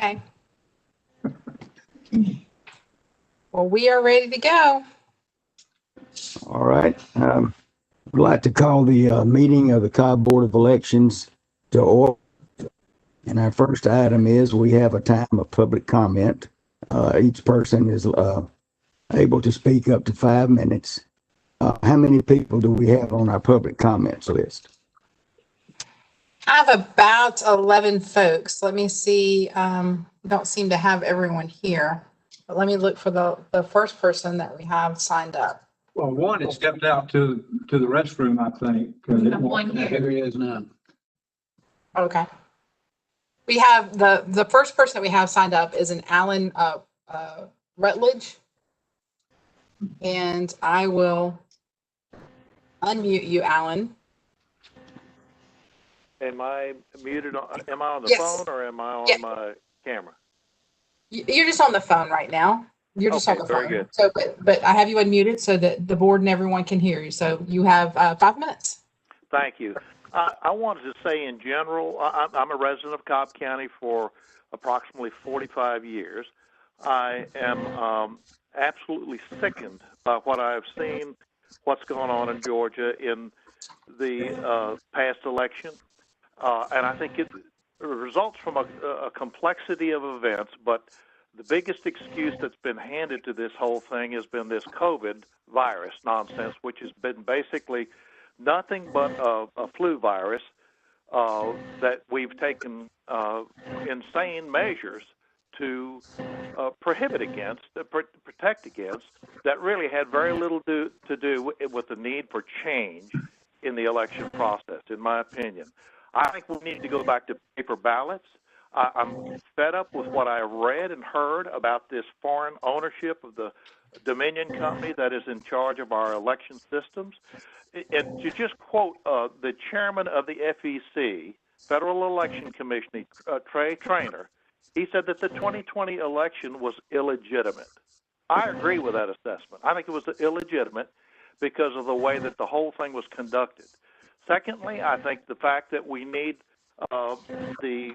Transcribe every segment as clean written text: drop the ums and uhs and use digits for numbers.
Okay. Well, we are ready to go. All right. I'd like to call the meeting of the Cobb Board of Elections to order. And our first item is we have a time of public comment. Each person is able to speak up to 5 minutes. How many people do we have on our public comments list? I have about 11 folks. Let me see. Don't seem to have everyone here, but let me look for the first person that we have signed up. Well, one had stepped out to the restroom, I think. Here he is now. Okay. We have the first person that we have signed up is an Alan Rutledge. And I will unmute you, Alan. Am I muted? Am I on the Yes. phone or am I on my camera? You're just on the phone right now. You're just on the phone. Very good. So, but I have you unmuted so that the board and everyone can hear you. So you have 5 minutes. Thank you. I wanted to say in general, I'm a resident of Cobb County for approximately 45 years. I am absolutely sickened by what I've seen, what's going on in Georgia in the past election. And I think it results from a complexity of events, but the biggest excuse that's been handed to this whole thing has been this COVID virus nonsense, which has been basically nothing but a flu virus that we've taken insane measures to prohibit against, protect against, that really had very little to do with the need for change in the election process, in my opinion. I think we need to go back to paper ballots. I'm fed up with what I read and heard about this foreign ownership of the Dominion company that is in charge of our election systems. And to just quote the chairman of the FEC, Federal Election Commission, Trey Traynor, he said that the 2020 election was illegitimate. I agree with that assessment. I think it was illegitimate because of the way that the whole thing was conducted. Secondly, I think the fact that we need the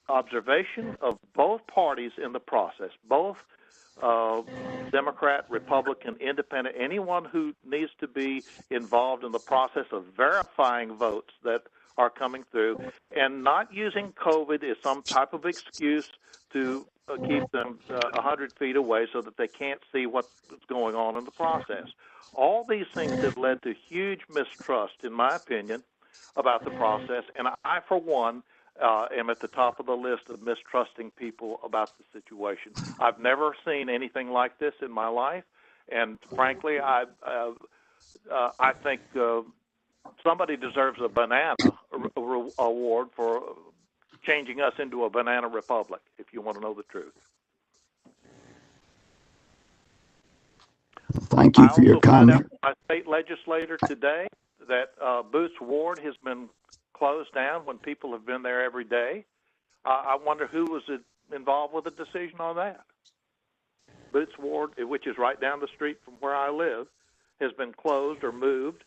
observation of both parties in the process, both Democrat, Republican, Independent, anyone who needs to be involved in the process of verifying votes that are coming through, and not using COVID as some type of excuse to keep them 100 feet away so that they can't see what's going on in the process. All these things have led to huge mistrust, in my opinion, about the process, and I, for one, am at the top of the list of mistrusting people about the situation. I've never seen anything like this in my life, and frankly, I think somebody deserves a banana award for changing us into a banana republic, if you want to know the truth. Thank you for your comment. I also found out from my state legislator today that Booth's Ward has been closed down when people have been there every day. I wonder who was involved with the decision on that. Booth's Ward, which is right down the street from where I live, has been closed or moved.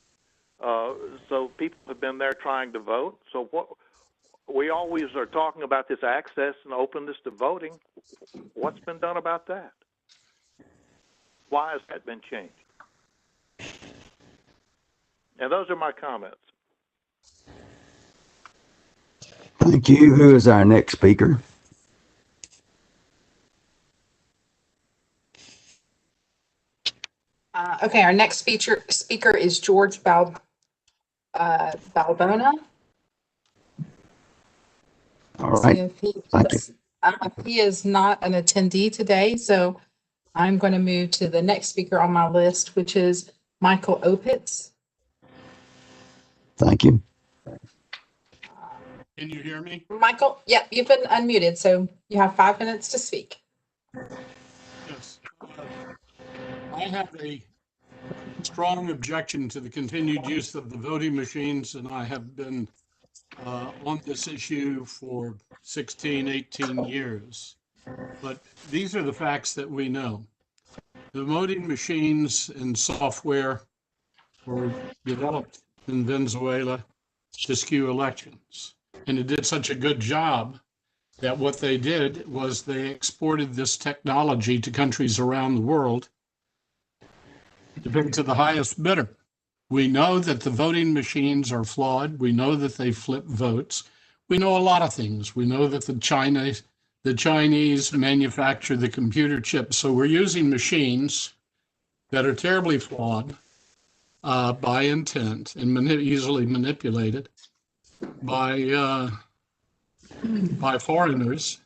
So people have been there trying to vote. So what we always are talking about, this access and openness to voting. What's been done about that? Why has that been changed? And those are my comments. Thank you. Who is our next speaker? Okay, our next speaker is George Balbona. All right. Thank you. He is not an attendee today, so I'm going to move to the next speaker on my list, which is Michael Opitz. Thank you. Can you hear me? Michael, yeah, you've been unmuted, so you have 5 minutes to speak. Yes. I have a strong objection to the continued use of the voting machines, and I have been on this issue for 16, 18 years. But these are the facts that we know. The voting machines and software were developed in Venezuela to skew elections. And it did such a good job that what they did was they exported this technology to countries around the world to pick to the highest bidder. We know that the voting machines are flawed. We know that they flip votes. We know a lot of things. We know that the Chinese manufacture the computer chips. So we're using machines that are terribly flawed by intent and easily manipulated by foreigners,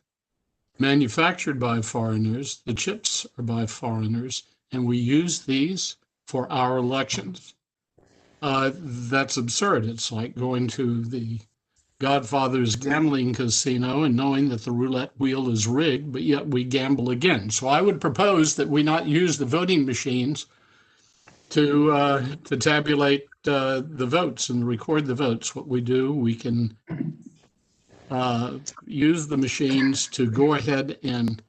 manufactured by foreigners. The chips are by foreigners, and we use these for our elections. That's absurd. It's like going to the Godfather's gambling casino and knowing that the roulette wheel is rigged, but yet we gamble again. So I would propose that we not use the voting machines to tabulate the votes and record the votes. What we do, we can use the machines to go ahead and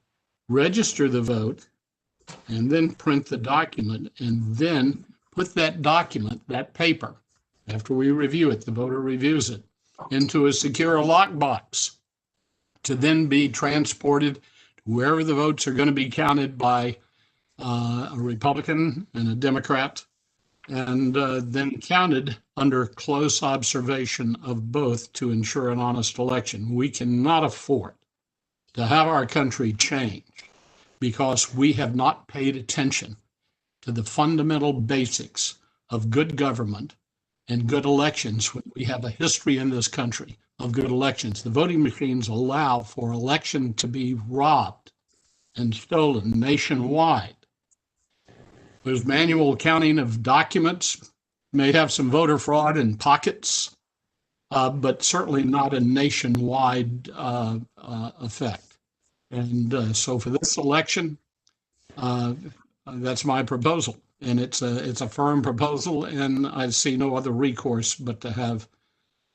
register the vote and then print the document and then put that document, that paper, after we review it, the voter reviews it, into a secure lockbox to then be transported to wherever the votes are going to be counted by a Republican and a Democrat, and then counted under close observation of both to ensure an honest election. We cannot afford to have our country change because we have not paid attention to the fundamental basics of good government and good elections. We have a history in this country of good elections. The voting machines allow for election to be robbed and stolen nationwide. There's manual counting of documents, may have some voter fraud in pockets, but certainly not a nationwide effect. And so for this election, that's my proposal. And it's a firm proposal, and I see no other recourse but to have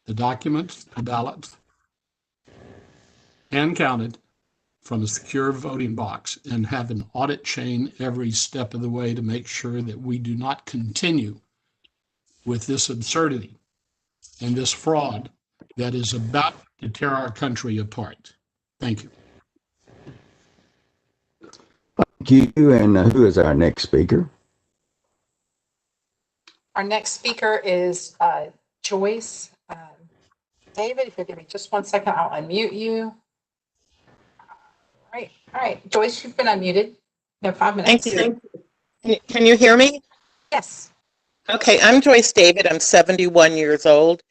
the documents, the ballots, hand counted from a secure voting box and have an audit chain every step of the way to make sure that we do not continue with this absurdity and this fraud that is about to tear our country apart. Thank you. Thank you. And who is our next speaker? Our next speaker is Joyce David. If you'll give me just 1 second, I'll unmute you. All right, Joyce, you've been unmuted. You have 5 minutes. Thank you. Can you hear me? Yes. Okay, I'm Joyce David. I'm 71 years old.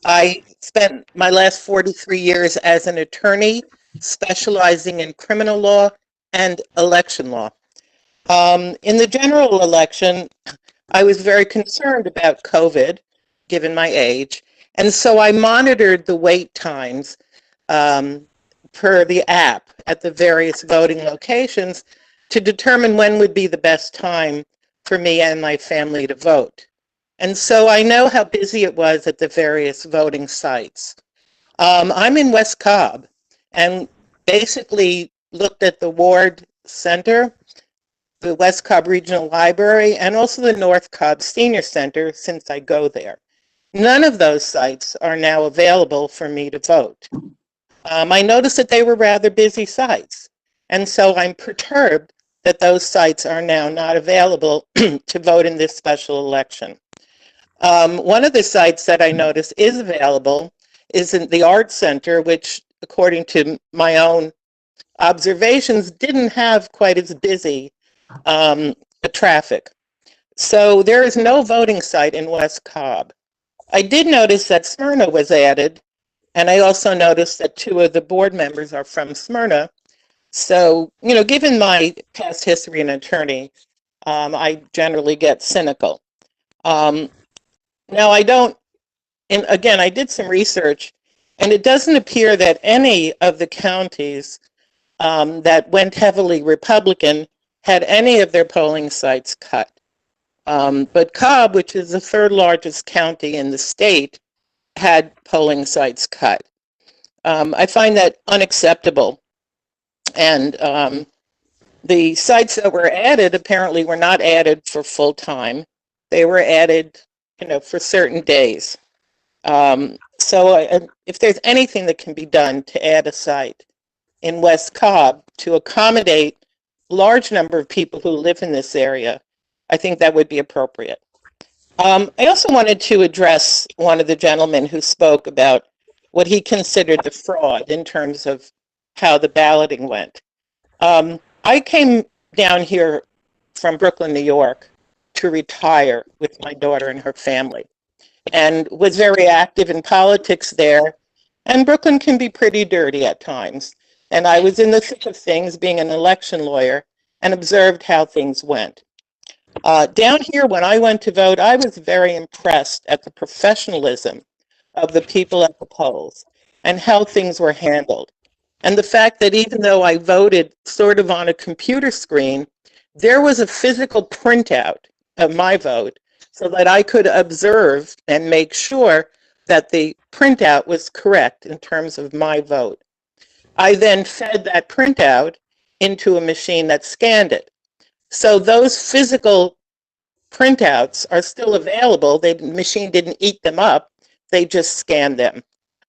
I spent my last 43 years as an attorney specializing in criminal law and election law. In the general election, I was very concerned about COVID, given my age, and so I monitored the wait times per the app at the various voting locations to determine when would be the best time for me and my family to vote. And so I know how busy it was at the various voting sites. I'm in West Cobb and basically looked at the Ward Center, the West Cobb Regional Library, and also the North Cobb Senior Center since I go there. None of those sites are now available for me to vote. I noticed that they were rather busy sites, and so I'm perturbed that those sites are now not available to vote in this special election. One of the sites that I noticed is available is in the Art Center, which, according to my own observations, didn't have quite as busy traffic. So there is no voting site in West Cobb. I did notice that Smyrna was added, and I also noticed that 2 of the board members are from Smyrna. So, you know, given my past history as an attorney, I generally get cynical. Now, I don't, and again, I did some research, and it doesn't appear that any of the counties that went heavily Republican had any of their polling sites cut. But Cobb, which is the 3rd largest county in the state, had polling sites cut. I find that unacceptable. And the sites that were added apparently were not added for full time. They were added, you know, for certain days. So if there's anything that can be done to add a site, in West Cobb to accommodate a large number of people who live in this area, I think that would be appropriate. I also wanted to address one of the gentlemen who spoke about what he considered the fraud in terms of how the balloting went. I came down here from Brooklyn, New York, to retire with my daughter and her family, and was very active in politics there. And Brooklyn can be pretty dirty at times. And I was in the thick of things, being an election lawyer, and observed how things went. Down here, when I went to vote, I was very impressed at the professionalism of the people at the polls and how things were handled. And the fact that even though I voted sort of on a computer screen, there was a physical printout of my vote so that I could observe and make sure that the printout was correct in terms of my vote. I then fed that printout into a machine that scanned it. So those physical printouts are still available. The machine didn't eat them up. They just scanned them.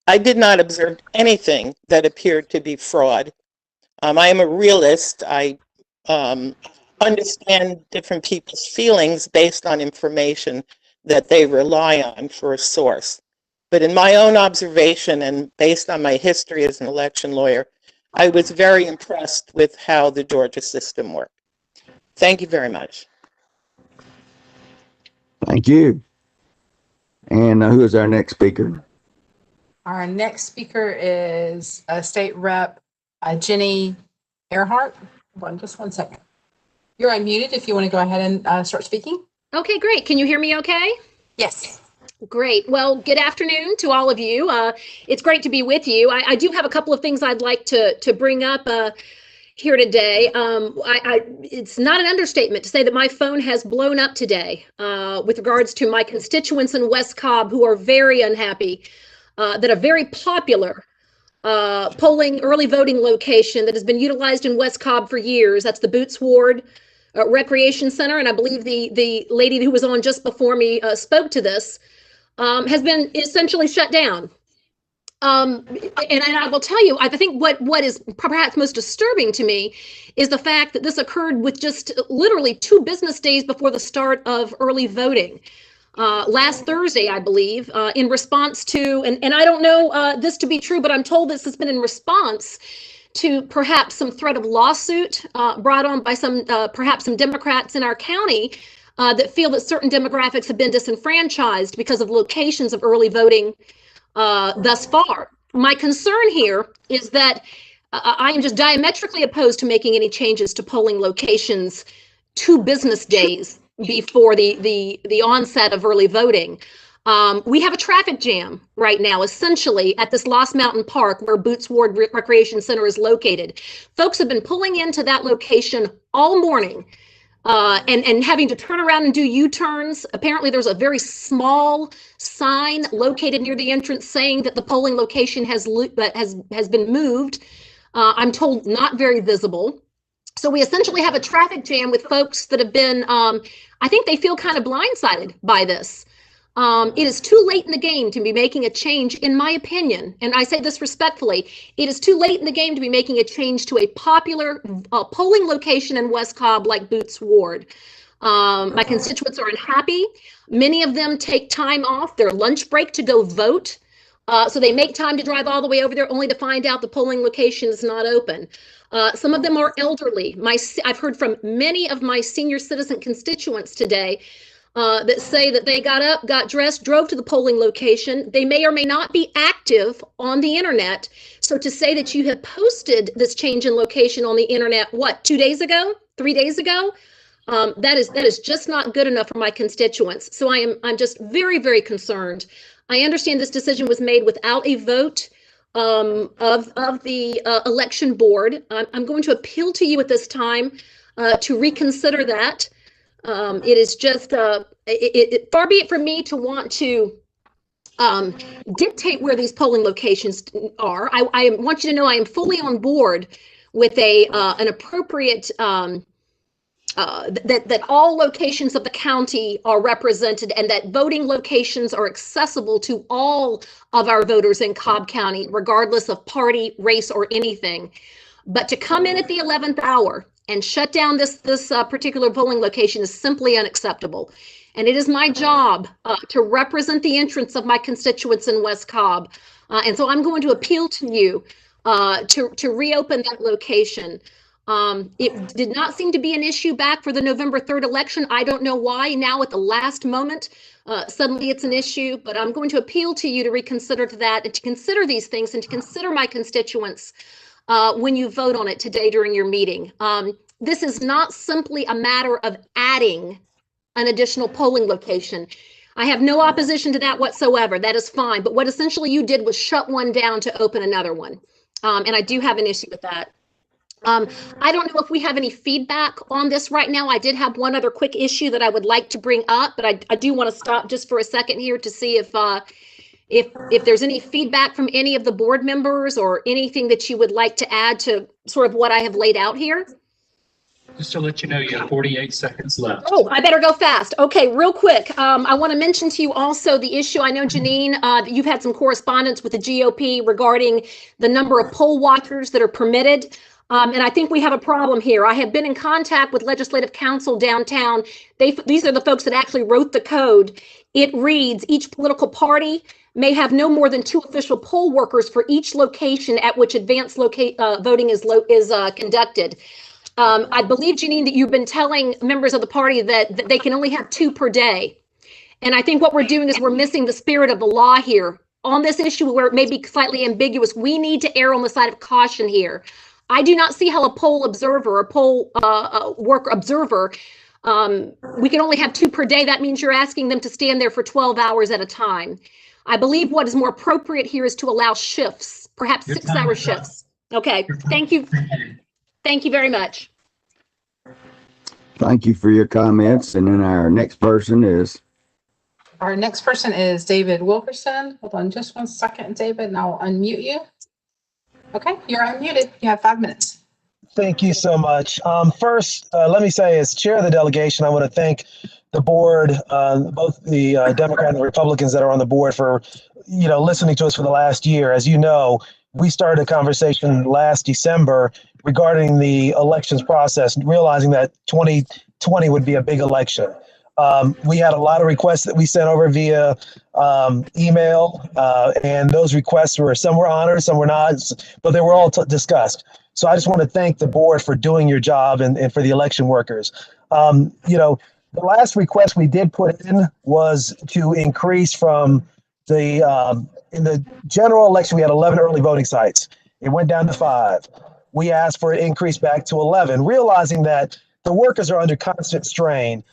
I did not observe anything that appeared to be fraud. I am a realist. I understand different people's feelings based on information that they rely on for a source. But in my own observation and based on my history as an election lawyer, I was very impressed with how the Georgia system worked. Thank you very much. Thank you. And who is our next speaker? Our next speaker is State Rep Jenny Earhart. Hold on just one second. You're unmuted if you want to go ahead and start speaking. Okay, great. Can you hear me okay? Yes. Great. Well, good afternoon to all of you. It's great to be with you. I do have a couple of things I'd like to bring up here today. It's not an understatement to say that my phone has blown up today with regards to my constituents in West Cobb who are very unhappy that a very popular polling early voting location that has been utilized in West Cobb for years, that's the Boots Ward Recreation Center, and I believe the lady who was on just before me spoke to this, has been essentially shut down. And I will tell you, I think what is perhaps most disturbing to me is the fact that this occurred with just literally 2 business days before the start of early voting. Last Thursday, I believe, in response to, and I don't know this to be true, but I'm told this has been in response to perhaps some threat of lawsuit brought on by perhaps some Democrats in our county that feel that certain demographics have been disenfranchised because of locations of early voting thus far. My concern here is that I am just diametrically opposed to making any changes to polling locations 2 business days before the onset of early voting. We have a traffic jam right now, essentially at this Lost Mountain Park where Boots Ward Recreation Center is located. Folks have been pulling into that location all morning and having to turn around and do U-turns. Apparently there's a very small sign located near the entrance saying that the polling location has been moved. I'm told not very visible. So we essentially have a traffic jam with folks that have been, I think they feel kind of blindsided by this. It is too late in the game to be making a change, in my opinion, and I say this respectfully, it is too late in the game to be making a change to a popular polling location in West Cobb like Boots Ward. My constituents are unhappy. Many of them take time off their lunch break to go vote. So they make time to drive all the way over there only to find out the polling location is not open. Some of them are elderly. I've heard from many of my senior citizen constituents today that say that they got up, got dressed, drove to the polling location. They may or may not be active on the internet. So to say that you have posted this change in location on the internet, what, 2 days ago, 3 days ago? That is just not good enough for my constituents. So I'm just very, very concerned. I understand this decision was made without a vote of the election board. I'm going to appeal to you at this time to reconsider that. It is just far be it from me to want to dictate where these polling locations are. I want you to know I am fully on board with an appropriate that all locations of the county are represented and that voting locations are accessible to all of our voters in Cobb County, regardless of party, race, or anything. But to come in at the 11th hour and shut down this particular polling location is simply unacceptable. And it is my job to represent the interests of my constituents in West Cobb. And so I'm going to appeal to you to reopen that location. It did not seem to be an issue back for the November 3rd election. I don't know why now at the last moment, suddenly it's an issue, but I'm going to appeal to you to reconsider that and to consider these things and to consider my constituents when you vote on it today during your meeting. This is not simply a matter of adding an additional polling location. I have no opposition to that whatsoever. That is fine. But what essentially you did was shut one down to open another one. And I do have an issue with that. I don't know if we have any feedback on this right now. I did have one other quick issue that I would like to bring up, but I do want to stop just for a second here to see if there's any feedback from any of the board members or anything that you would like to add to sort of what I have laid out here. Just to let you know, you have 48 seconds left. Oh, I better go fast. Okay, real quick. I want to mention to you also the issue. I know, Janine, that you've had some correspondence with the GOP regarding the number of poll watchers that are permitted. And I think we have a problem here. I have been in contact with Legislative Counsel downtown. These are the folks that actually wrote the code. It reads, each political party may have no more than 2 official poll workers for each location at which advanced voting is conducted. I believe, Janine, that you've been telling members of the party that they can only have 2 per day. And I think what we're doing is we're missing the spirit of the law here. On this issue where it may be slightly ambiguous, we need to err on the side of caution here. I do not see how a poll observer or poll work observer, we can only have 2 per day. That means you're asking them to stand there for 12 hours at a time. I believe what is more appropriate here is to allow shifts, perhaps 6-hour shifts. Okay, thank you. Thank you very much. Thank you for your comments. And then our next person is? Our next person is David Wilkerson. Hold on just one second, David, and I'll unmute you. Okay, you're unmuted. You have 5 minutes. Thank you so much. First, let me say, as chair of the delegation, I want to thank the board, both the Democrat and Republicans that are on the board for, listening to us for the last year. As you know, we started a conversation last December regarding the elections process, realizing that 2020 would be a big election. We had a lot of requests that we sent over via email, and those requests some were honored, some were not, but they were all discussed. So I just want to thank the board for doing your job and for the election workers. The last request we did put in was to increase from in the general election, we had 11 early voting sites. It went down to 5. We asked for an increase back to 11, realizing that the workers are under constant strain.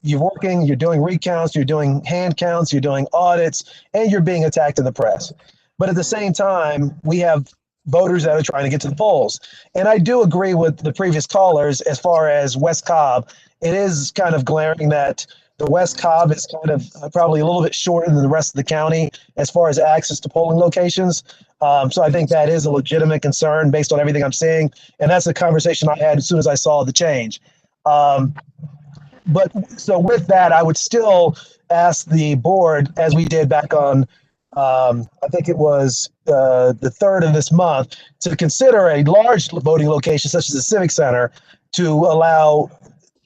You're working, you're doing recounts, you're doing hand counts, you're doing audits, and you're being attacked in the press. But at the same time, we have voters that are trying to get to the polls. And I do agree with the previous callers as far as West Cobb. It is kind of glaring that the West Cobb is kind of probably a little bit shorter than the rest of the county as far as access to polling locations. So I think that is a legitimate concern based on everything I'm seeing. And that's a conversation I had as soon as I saw the change. But so with that, I would still ask the board, as we did back on, I think it was the 3rd of this month, to consider a large voting location such as the Civic Center to allow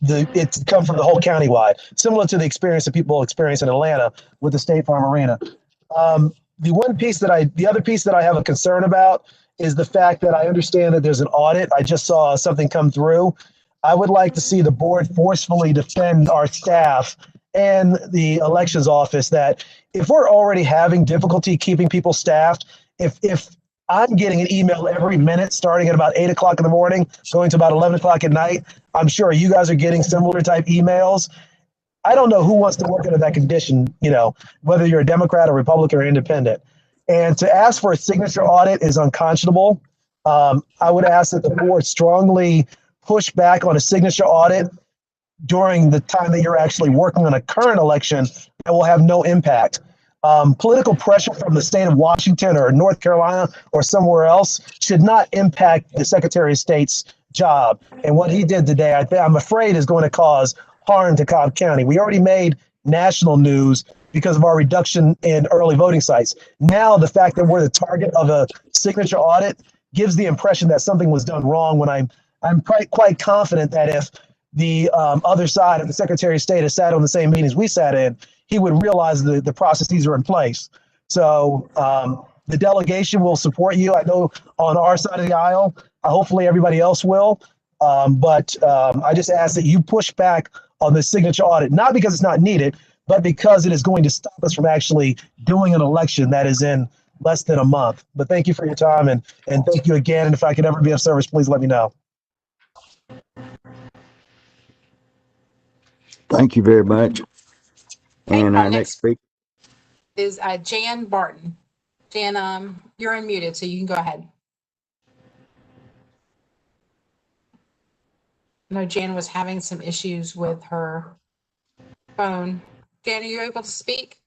it to come from the whole countywide, similar to the experience that people experience in Atlanta with the State Farm Arena. The other piece that I have a concern about is the fact that I understand that there's an audit. I just saw something come through. I would like to see the board forcefully defend our staff and the elections office that if we're already having difficulty keeping people staffed, if I'm getting an email every minute starting at about 8 o'clock in the morning, going to about 11 o'clock at night, I'm sure you guys are getting similar type emails. I don't know who wants to work under that condition, whether you're a Democrat or Republican or independent. And to ask for a signature audit is unconscionable. I would ask that the board strongly push back on a signature audit during the time that you're actually working on a current election that will have no impact. Political pressure from the state of Washington or North Carolina or somewhere else should not impact the Secretary of State's job. And what he did today, I'm afraid, is going to cause harm to Cobb County. We already made national news because of our reduction in early voting sites. Now, the fact that we're the target of a signature audit gives the impression that something was done wrong, when I'm quite confident that if the other side of the Secretary of State has sat on the same meetings we sat in, he would realize the processes are in place. So the delegation will support you. I know on our side of the aisle, hopefully everybody else will. But I just ask that you push back on the signature audit, not because it's not needed, but because it is going to stop us from actually doing an election that is in less than a month. But thank you for your time, and thank you again. And if I could ever be of service, please let me know. Thank you very much. Okay, And our next speaker is Jan Barton. Jan, you're unmuted, so you can go ahead. I know Jan was having some issues with her phone. Jan, are you able to speak?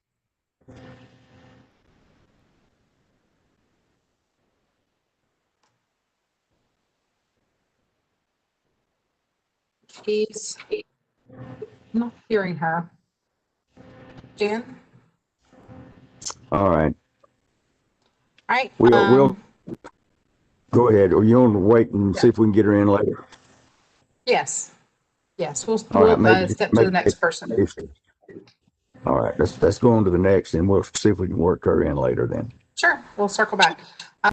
She's not hearing her. Jan? All right. All right. We'll go ahead. Or you want to wait and see if we can get her in later? Yes. Yes, we'll Maybe step to the next person. All right, let's go on to the next, and we'll see if we can work her in later then. Sure, we'll circle back.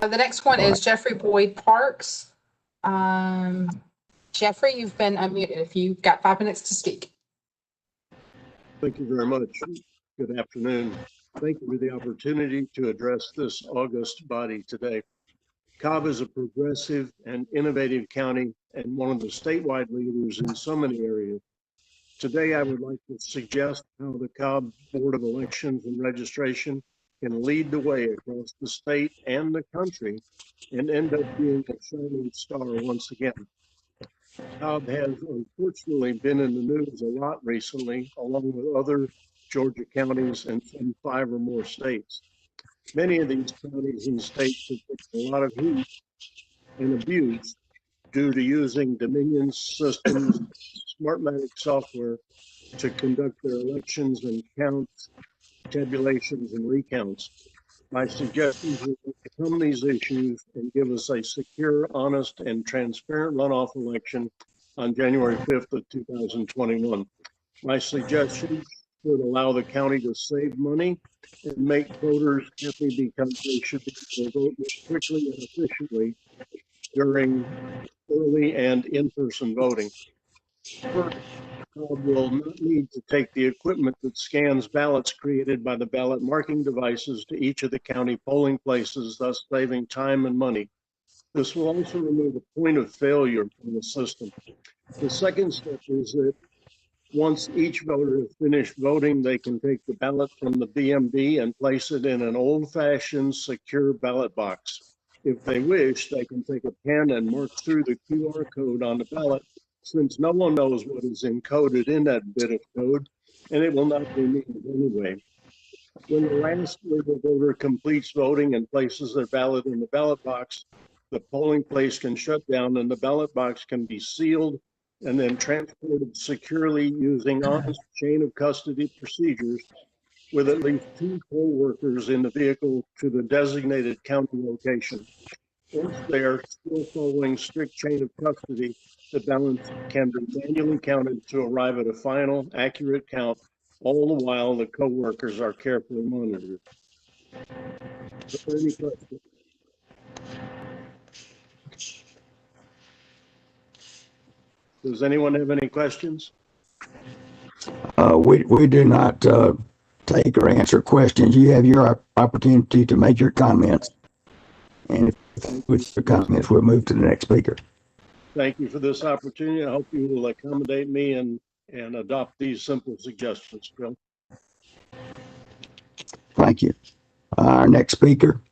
The next one is Jeffrey Boyd Parks. Jeffrey, you've been unmuted. If you've got 5 minutes to speak. Thank you very much. Good afternoon. Thank you for the opportunity to address this august body today. Cobb is a progressive and innovative county and one of the statewide leaders in so many areas. Today, I would like to suggest how the Cobb Board of Elections and Registration can lead the way across the state and the country and end up being a shining star once again. Cobb has unfortunately been in the news a lot recently, along with other Georgia counties and some 5 or more states. Many of these counties and states have taken a lot of heat and abuse due to using Dominion Systems Smartmatic software to conduct their elections and counts, tabulations, and recounts. My suggestions will overcome these issues and give us a secure, honest, and transparent runoff election on January 5th of 2021. My suggestions would allow the county to save money and make voters happy because they should be able to vote more quickly and efficiently during early and in-person voting. First, Cobb will not need to take the equipment that scans ballots created by the ballot marking devices to each of the county polling places, thus saving time and money. This will also remove a point of failure from the system. The second step is that once each voter has finished voting, they can take the ballot from the BMD and place it in an old-fashioned secure ballot box. If they wish, they can take a pen and mark through the QR code on the ballot, since no one knows what is encoded in that bit of code, and it will not be needed anyway. When the last legal voter completes voting and places their ballot in the ballot box, the polling place can shut down and the ballot box can be sealed and then transported securely using honest chain of custody procedures with at least 2 poll workers in the vehicle to the designated county location. Once they are still following strict chain of custody, the ballots can be manually counted to arrive at a final, accurate count, all the while the co-workers are carefully monitored. Are there any questions? Does anyone have any questions? We do not take or answer questions. You have your opportunity to make your comments. And with the comments, we'll move to the next speaker. Thank you for this opportunity. I hope you will accommodate me and adopt these simple suggestions, Bill. Thank you. Our next speaker.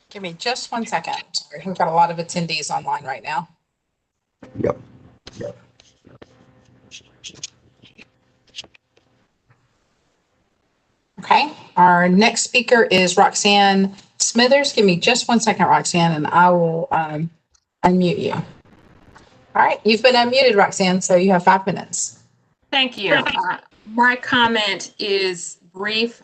Give me just 1 second. Sorry, we've got a lot of attendees online right now. Yep. Okay, our next speaker is Roxanne Smithers. Smithers, give me just 1 second, Roxanne, and I will unmute you. All right, you've been unmuted, Roxanne, so you have 5 minutes. Thank you. My comment is brief.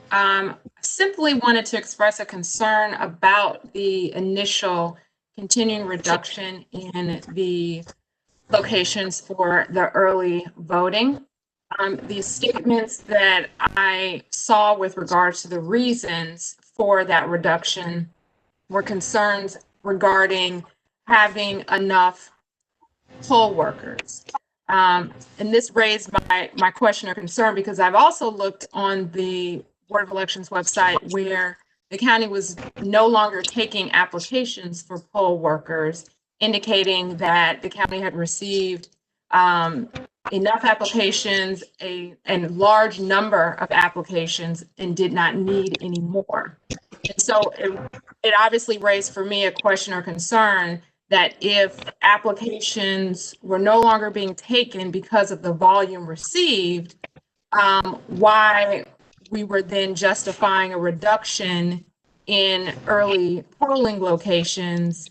Simply wanted to express a concern about the initial continuing reduction in the locations for the early voting. The statements that I saw with regards to the reasons for that reduction were concerns regarding having enough poll workers. And this raised my question or concern because I've also looked on the Board of Elections website where the county was no longer taking applications for poll workers, indicating that the county had received enough applications, a large number of applications, and did not need any more. And so it obviously raised for me a question or concern that if applications were no longer being taken because of the volume received, why we were then justifying a reduction in early polling locations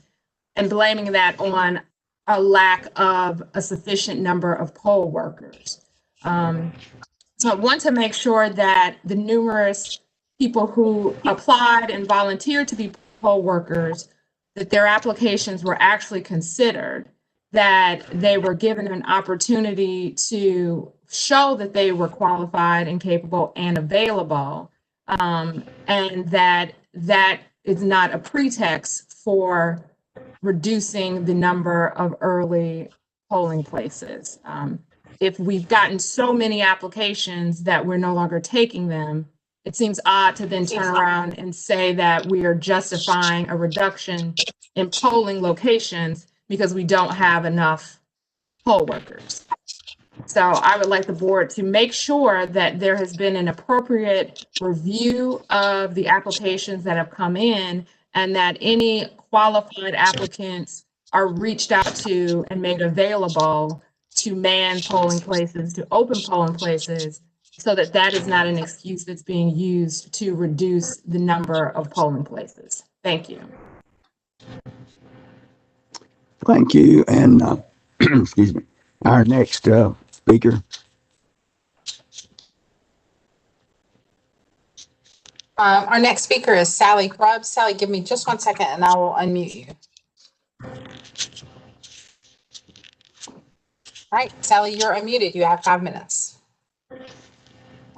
and blaming that on a lack of a sufficient number of poll workers. So I want to make sure that the numerous people who applied and volunteered to be poll workers, that their applications were actually considered, that they were given an opportunity to show that they were qualified and capable and available, and that is not a pretext for reducing the number of early polling places. If we've gotten so many applications that we're no longer taking them, it seems odd to then turn around and say that we are justifying a reduction in polling locations because we don't have enough poll workers. So I would like the board to make sure that there has been an appropriate review of the applications that have come in and that any qualified applicants are reached out to and made available to man polling places, to open polling places, so that that is not an excuse that's being used to reduce the number of polling places. Thank you. Thank you. And excuse me, our next speaker. Our next speaker is Sally Grubb. Sally, give me just 1 second and I will unmute you. All right, Sally, you're unmuted. You have 5 minutes.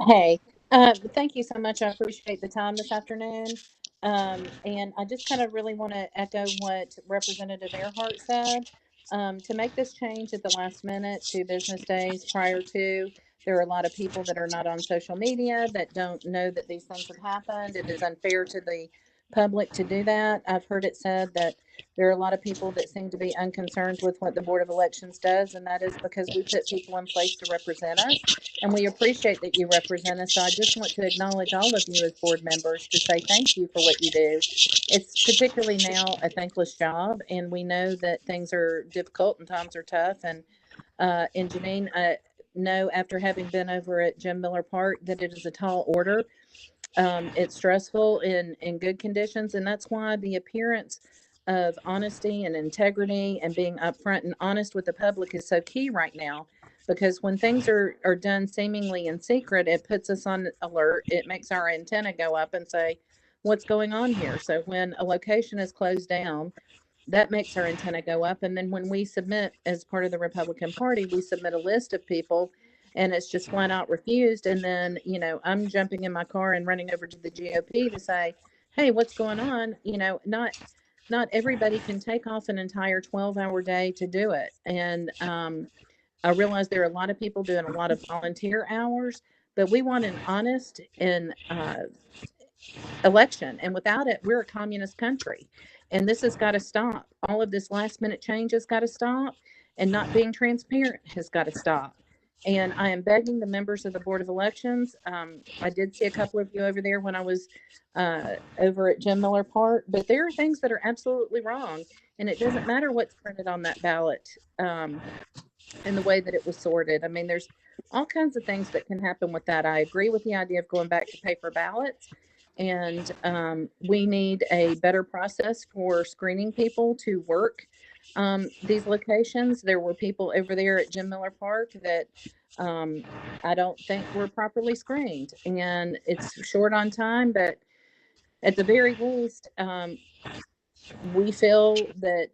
Hey, thank you so much. I appreciate the time this afternoon. And I just kind of really want to echo what Representative Earhart said. To make this change at the last minute, 2 business days prior to, there are a lot of people that are not on social media that don't know that these things have happened. It is unfair to the public to do that. I've heard it said that there are a lot of people that seem to be unconcerned with what the Board of Elections does, and that is because we put people in place to represent us, and we appreciate that you represent us. So I just want to acknowledge all of you as board members to say thank you for what you do. It's particularly now a thankless job, and we know that things are difficult and times are tough. And Janine, I know after having been over at Jim Miller Park that it is a tall order. It's stressful in good conditions, and that's why the appearance of honesty and integrity and being upfront and honest with the public is so key right now. Because when things are done seemingly in secret, it puts us on alert. It makes our antenna go up and say, what's going on here? So when a location is closed down, that makes our antenna go up. And then when we submit, as part of the Republican Party, we submit a list of people and it's just flat out refused. And then, I'm jumping in my car and running over to the GOP to say, hey, what's going on? Not everybody can take off an entire 12-hour day to do it. And I realize there are a lot of people doing a lot of volunteer hours, but we want an honest and election. And without it, we're a communist country. And this has got to stop. All of this last minute change has got to stop. And not being transparent has got to stop. And I am begging the members of the Board of Elections. I did see a couple of you over there when I was over at Jim Miller Park, but there are things that are absolutely wrong. And it doesn't matter what's printed on that ballot and the way that it was sorted. I mean, there's all kinds of things that can happen with that. I agree with the idea of going back to paper ballots. And we need a better process for screening people to work these locations. There were people over there at Jim Miller Park that I don't think were properly screened, and it's short on time, but at the very least, we feel that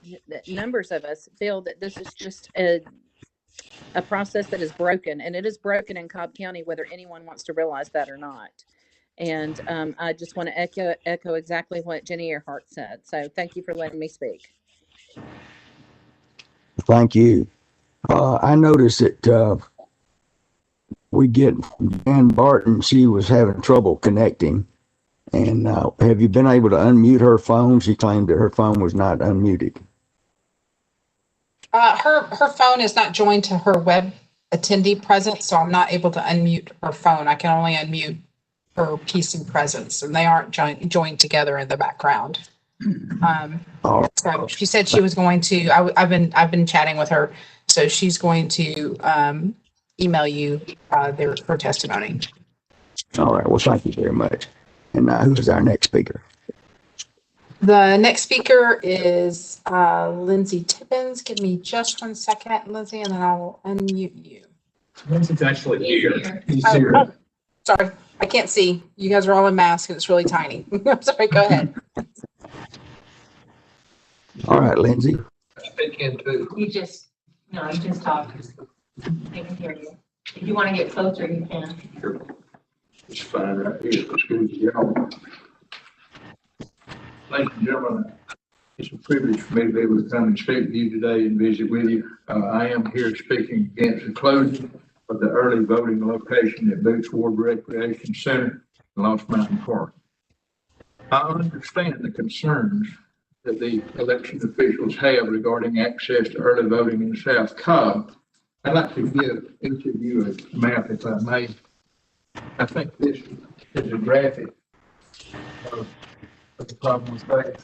numbers of us feel that this is just a process that is broken, and it is broken in Cobb County, whether anyone wants to realize that or not. And I just want to echo exactly what Jenny Earhart said. So thank you for letting me speak. Thank you. I noticed that we get Jan Barton. She was having trouble connecting. And have you been able to unmute her phone? She claimed that her phone was not unmuted. Her phone is not joined to her web attendee presence, so I'm not able to unmute her phone. I can only unmute her PC presence, and they aren't joined together in the background. So she said she was going to. I've been chatting with her, so she's going to email you her testimony. All right. Well, thank you very much. And who is our next speaker? The next speaker is Lindsay Tippins. Give me just 1 second, Lindsay, and then I'll unmute you. Lindsay's actually here. He's here. here. Sorry, I can't see. You guys are all in masks, and it's really tiny. I'm sorry. Go ahead. All right, Lindsay. Speak into. You just talk. They can hear you. If you want to get closer, you can. Sure. It's fine right here. It's good to go. Ladies and gentlemen, it's a privilege for me to be able to come and speak to you today and visit with you. I am here speaking against the closing of the early voting location at Boots Ward Recreation Center in Lost Mountain Park. I understand the concerns that the election officials have regarding access to early voting in South Cobb. I'd like to give each of you a map, if I may. I think this is a graphic of the problem with that.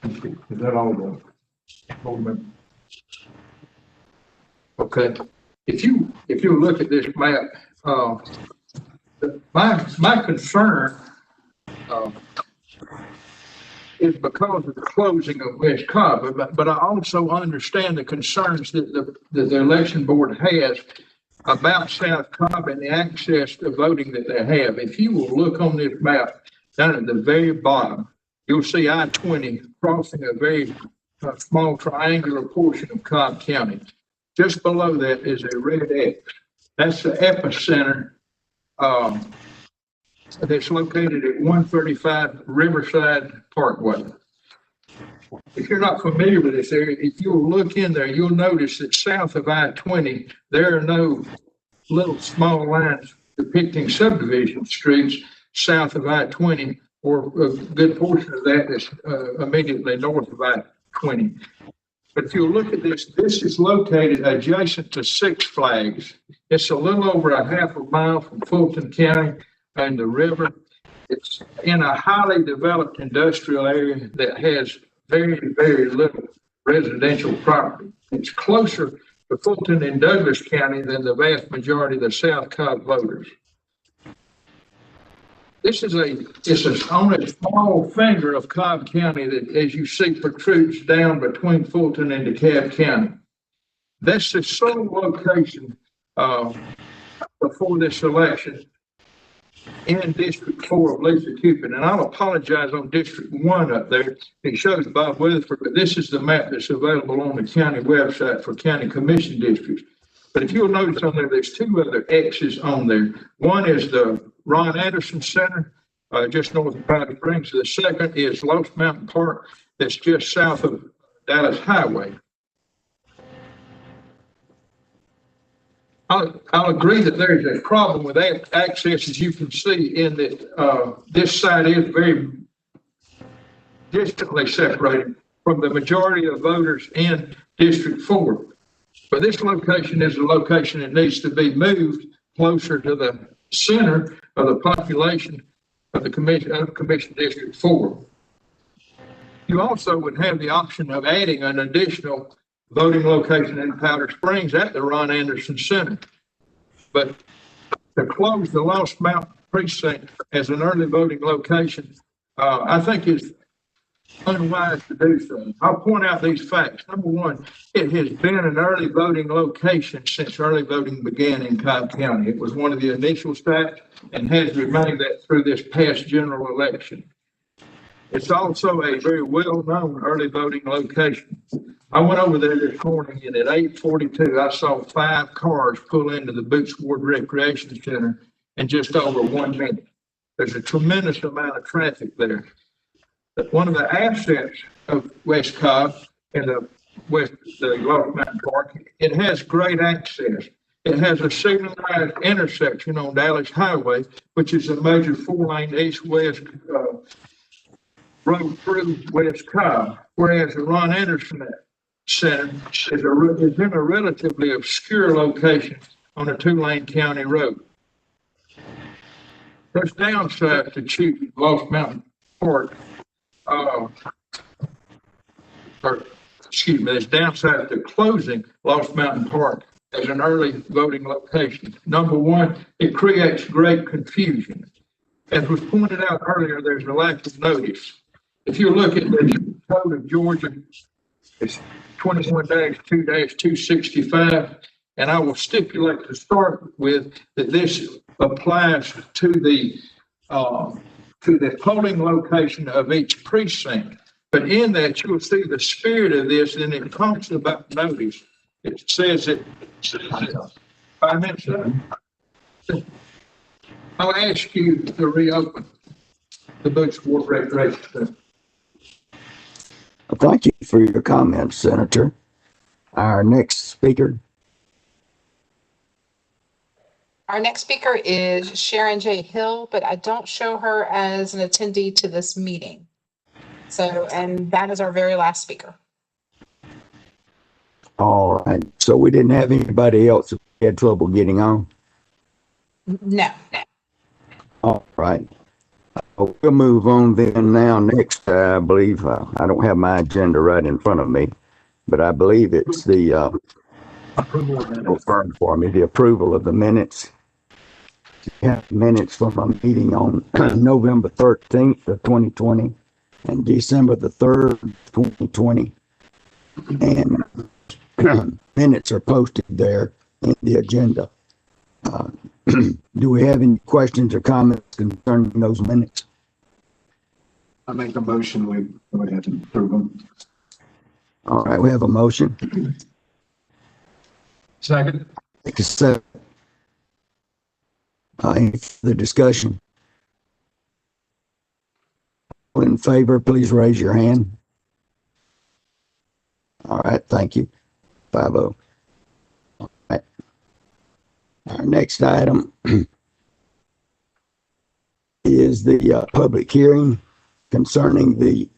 Is that all the board members? Okay. If you look at this map, my concern is because of the closing of West Cobb, but I also understand the concerns that the election board has about South Cobb and the access to voting that they have. If you will look on this map down at the very bottom, you'll see I-20 crossing a very small triangular portion of Cobb County. Just below that is a red X. That's the epicenter that's located at 135 Riverside Parkway. If you're not familiar with this area, if you'll look in there, you'll notice that south of I-20, there are no little small lines depicting subdivision streets south of I-20, or a good portion of that is immediately north of I-20. But if you look at this, this is located adjacent to Six Flags. It's a little over a half a mile from Fulton County and the river. It's in a highly developed industrial area that has very, very little residential property. It's closer to Fulton and Douglas County than the vast majority of the South Cobb voters. This is on a small finger of Cobb County that, as you see, protrudes down between Fulton and DeKalb County. That's the sole location before this election in District 4 of Lisa Cupid. And I'll apologize on District 1 up there. It shows Bob Weatherford, but this is the map that's available on the county website for county commission districts. But if you'll notice on there, there's two other X's on there. One is the Ron Anderson Center, just north of Powder Springs. The second is Lost Mountain Park, that's just south of Dallas Highway. I'll agree that there's a problem with access, as you can see, in that this site is very distantly separated from the majority of voters in District 4. But this location is a location that needs to be moved closer to the center of the population of the Commission District 4. You also would have the option of adding an additional voting location in Powder Springs at the Ron Anderson Center. But to close the Lost Mountain precinct as an early voting location, I think is unwise to do so. I'll point out these facts. Number one, it has been an early voting location since early voting began in Cobb County. It was one of the initial sites and has remained that through this past general election. It's also a very well-known early voting location. I went over there this morning and at 8:42, I saw 5 cars pull into the Boots Ward Recreation Center in just over 1 minute. There's a tremendous amount of traffic there. But one of the assets of West Cobb and the Lost Mountain Park, it has great access. It has a signalized intersection on Dallas Highway, which is a major 4-lane east-west road through West Cobb, whereas the Ron Anderson Center is in a relatively obscure location on a 2-lane county road. There's downside to choosing Lost Mountain Park. There's downside to closing Lost Mountain Park as an early voting location. Number one, it creates great confusion. As was pointed out earlier, there's a lack of notice. If you look at the code of Georgia, it's 21-2-265, and I will stipulate to start with that this applies to the polling location of each precinct. But in that, you'll see the spirit of this, and it talks about notice. It says that 5 minutes. I'll ask you to reopen the Boots Ward Recreation Center. Thank you for your comments, Senator. Our next speaker. Our next speaker is Sharon J Hill, but I don't show her as an attendee to this meeting. So, and that is our very last speaker. All right. So we didn't have anybody else who had trouble getting on? No. All right. We'll move on then now. Next, I believe, I don't have my agenda right in front of me, but I believe it's the, confirm for me, the approval of the minutes. We have minutes from a meeting on November 13th of 2020 and December the 3rd, 2020. And minutes are posted there in the agenda. Do we have any questions or comments concerning those minutes? I make a motion, we go ahead and approve them. All right, we have a motion. Second. Take a second. Any further discussion? All in favor, please raise your hand. All right, thank you. 5-0. All right. Our next item is the public hearing concerning the,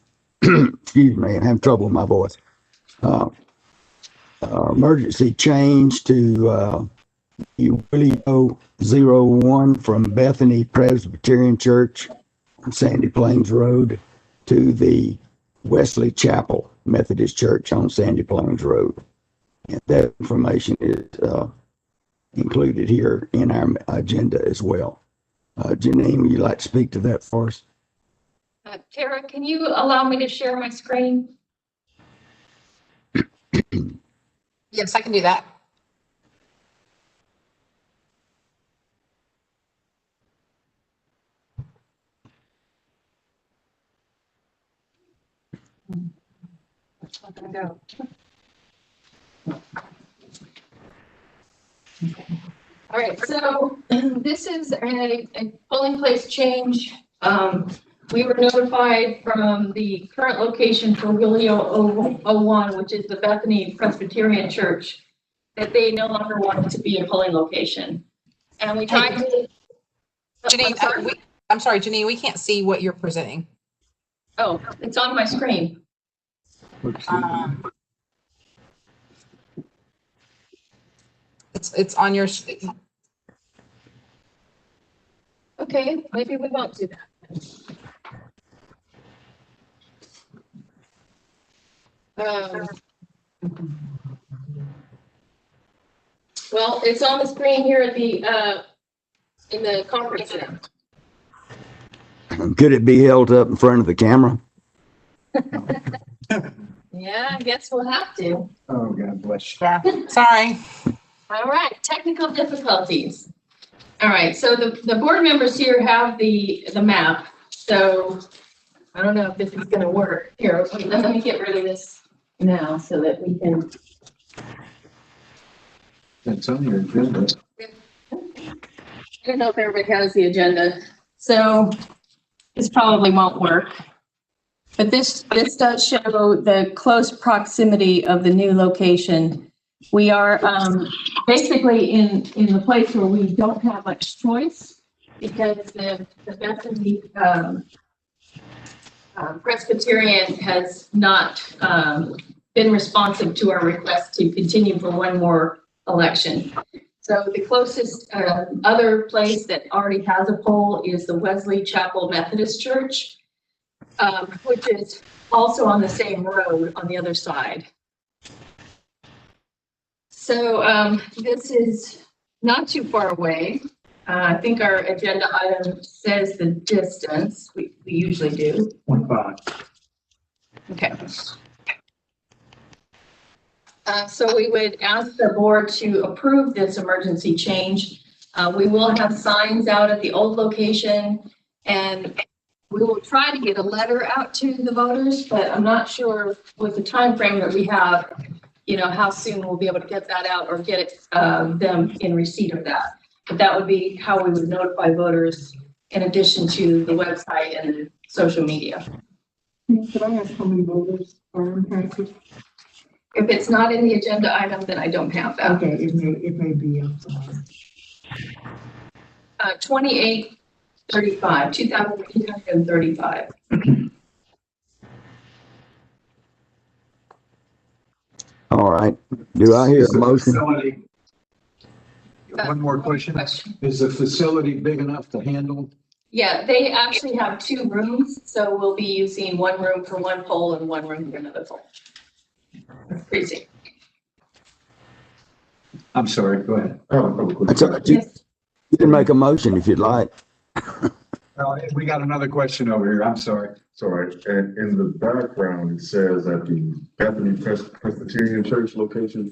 excuse me, I'm having trouble with my voice. Emergency change to Willie 01 from Bethany Presbyterian Church on Sandy Plains Road to the Wesley Chapel Methodist Church on Sandy Plains Road. And that information is included here in our agenda as well. Janine, would you like to speak to that for us? Tara, can you allow me to share my screen? Yes, I can do that. Which one can I go? All right, so this is a polling place change. We were notified from the current location for Willie 01, which is the Bethany Presbyterian Church, that they no longer want it to be a polling location. And we tried to. Janine, I'm sorry, Janine, we can't see what you're presenting. Oh, it's on my screen. It's on your. Okay, maybe we won't do that. Well, it's on the screen here at the, in the conference room. Could it be held up in front of the camera? Yeah, I guess we'll have to. Oh, God bless you. Yeah, sorry. All right, technical difficulties. All right, so the board members here have the map. So I don't know if this is gonna work. Here, let me get rid of this now so that we can. It's on your agenda. I don't know if everybody has the agenda. So this probably won't work. But this does show the close proximity of the new location. We are basically in the place where we don't have much choice because the Bethany Presbyterian has not been responsive to our request to continue for one more election. So the closest other place that already has a poll is the Wesley Chapel Methodist Church, which is also on the same road on the other side. So this is not too far away. I think our agenda item says the distance. We usually do. 0.5. Okay. So we would ask the board to approve this emergency change. We will have signs out at the old location, and we will try to get a letter out to the voters, but I'm not sure with the time frame that we have, you know, how soon we'll be able to get that out or get it, them in receipt of that. But that would be how we would notify voters in addition to the website and the social media. Could I ask how many voters are impacted? If it's not in the agenda item, then I don't have that. Okay, it may be, I'm sorry. 2835, 2,835. All right. Do I hear Is a the motion? facility- One more question. Is the facility big enough to handle? Yeah, they actually have 2 rooms, so we'll be using one room for one poll and one room for another poll. Crazy. I'm sorry, go ahead. That's all right. You can make a motion if you'd like. We got another question over here. I'm sorry. Sorry, and in the background, it says that the Bethany Presbyterian Church location,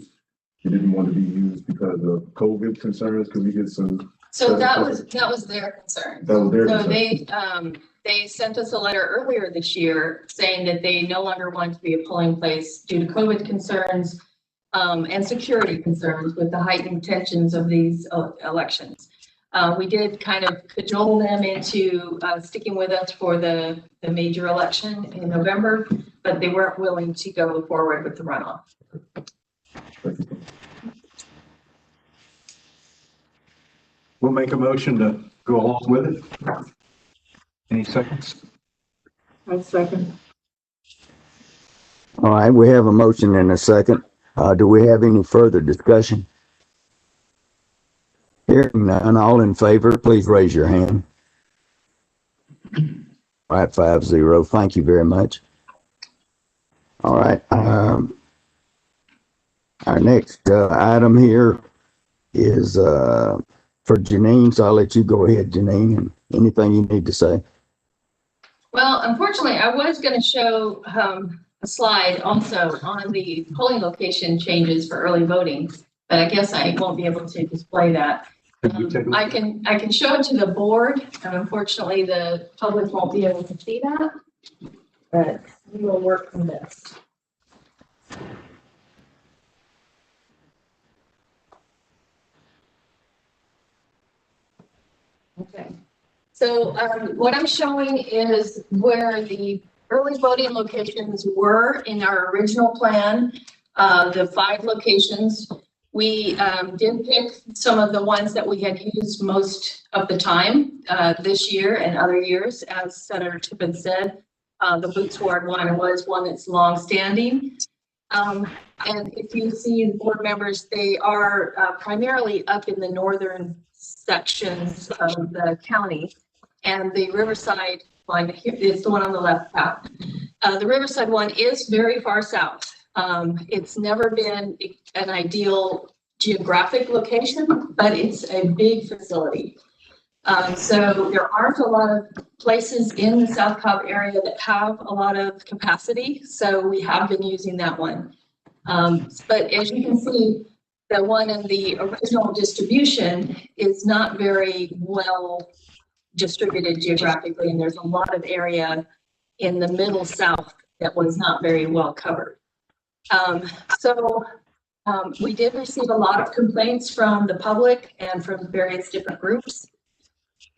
it didn't want to be used because of COVID concerns. Could we get some? So that was their concern. That was their So concern. they sent us a letter earlier this year saying that they no longer want to be a polling place due to COVID concerns and security concerns with the heightened tensions of these elections. We did kind of cajole them into sticking with us for the major election in November, but they weren't willing to go forward with the runoff. We'll make a motion to go along with it. Any seconds? I'll second. All right, we have a motion and a second. Do we have any further discussion? Hearing none, all in favor, please raise your hand. All right, 5-0. Thank you very much. All right. Our next item here is for Janine, so I'll let you go ahead, Janine, and anything you need to say. Well, unfortunately, I was going to show a slide also on the polling location changes for early voting, but I guess I won't be able to display that. I can show it to the board, and unfortunately, the public won't be able to see that, but we will work from this. Okay. So what I'm showing is where the early voting locations were in our original plan, the 5 locations. We did pick some of the ones that we had used most of the time this year and other years, as Senator Tippins said. The Boots Ward one was one that's long-standing. And if you see board members, they are primarily up in the northern sections of the county. And the Riverside one here is the one on the left path. The Riverside one is very far south. It's never been an ideal geographic location, but it's a big facility. So there aren't a lot of places in the South Cobb area that have a lot of capacity. So we have been using that one. But as you can see, the one in the original distribution is not very well distributed geographically. And there's a lot of area in the middle South that was not very well covered. We did receive a lot of complaints from the public and from various different groups.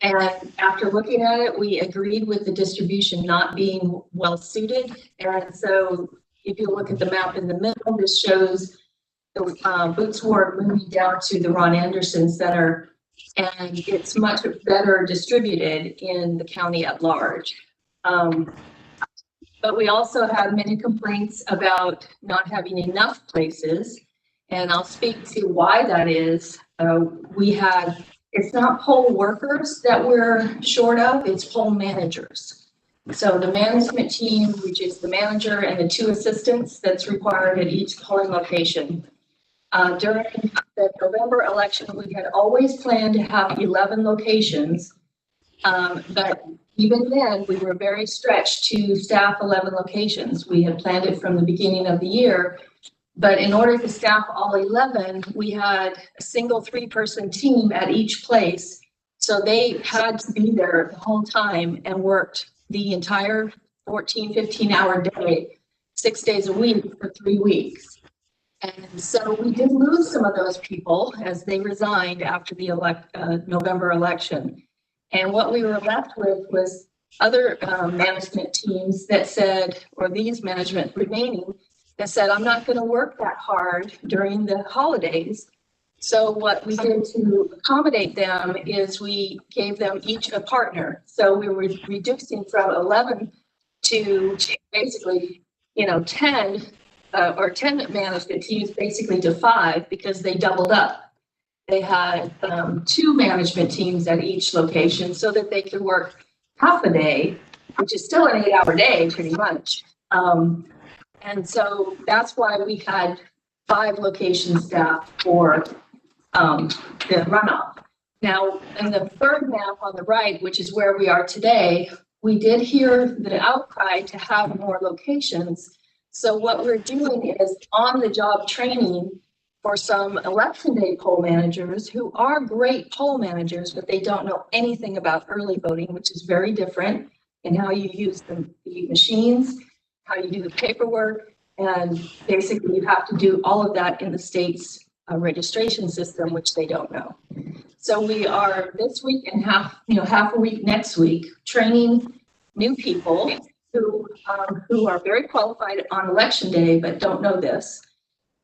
And after looking at it, we agreed with the distribution not being well suited. And so if you look at the map in the middle, this shows the Boots Ward moving down to the Ron Anderson Center, and it's much better distributed in the county at large. But we also had many complaints about not having enough places, and I'll speak to why that is. It's not poll workers that we're short of, it's poll managers. So the management team, which is the manager and the 2 assistants that's required at each polling location. During the November election, we had always planned to have 11 locations, but even then we were very stretched to staff 11 locations. We had planned it from the beginning of the year, but in order to staff all 11, we had a single 3-person team at each place. So they had to be there the whole time and worked the entire 14, 15-hour day, 6 days a week for 3 weeks. And so we did lose some of those people as they resigned after the November election. And what we were left with was other management teams that said, or these management remaining, that said, I'm not going to work that hard during the holidays. So what we did to accommodate them is we gave them each a partner. So we were reducing from 11 to basically, 10 or 10 management teams basically to 5 because they doubled up. They had 2 management teams at each location so that they could work half a day, which is still an 8-hour day pretty much. And so that's why we had 5 location staff for the runoff. Now, in the third map on the right, which is where we are today, we did hear the outcry to have more locations. So what we're doing is on-the-job training for some election day poll managers who are great poll managers, but they don't know anything about early voting, which is very different in how you use the machines, how you do the paperwork, and basically you have to do all of that in the state's registration system, which they don't know. So we are this week and half a week next week training new people who are very qualified on election day but don't know this.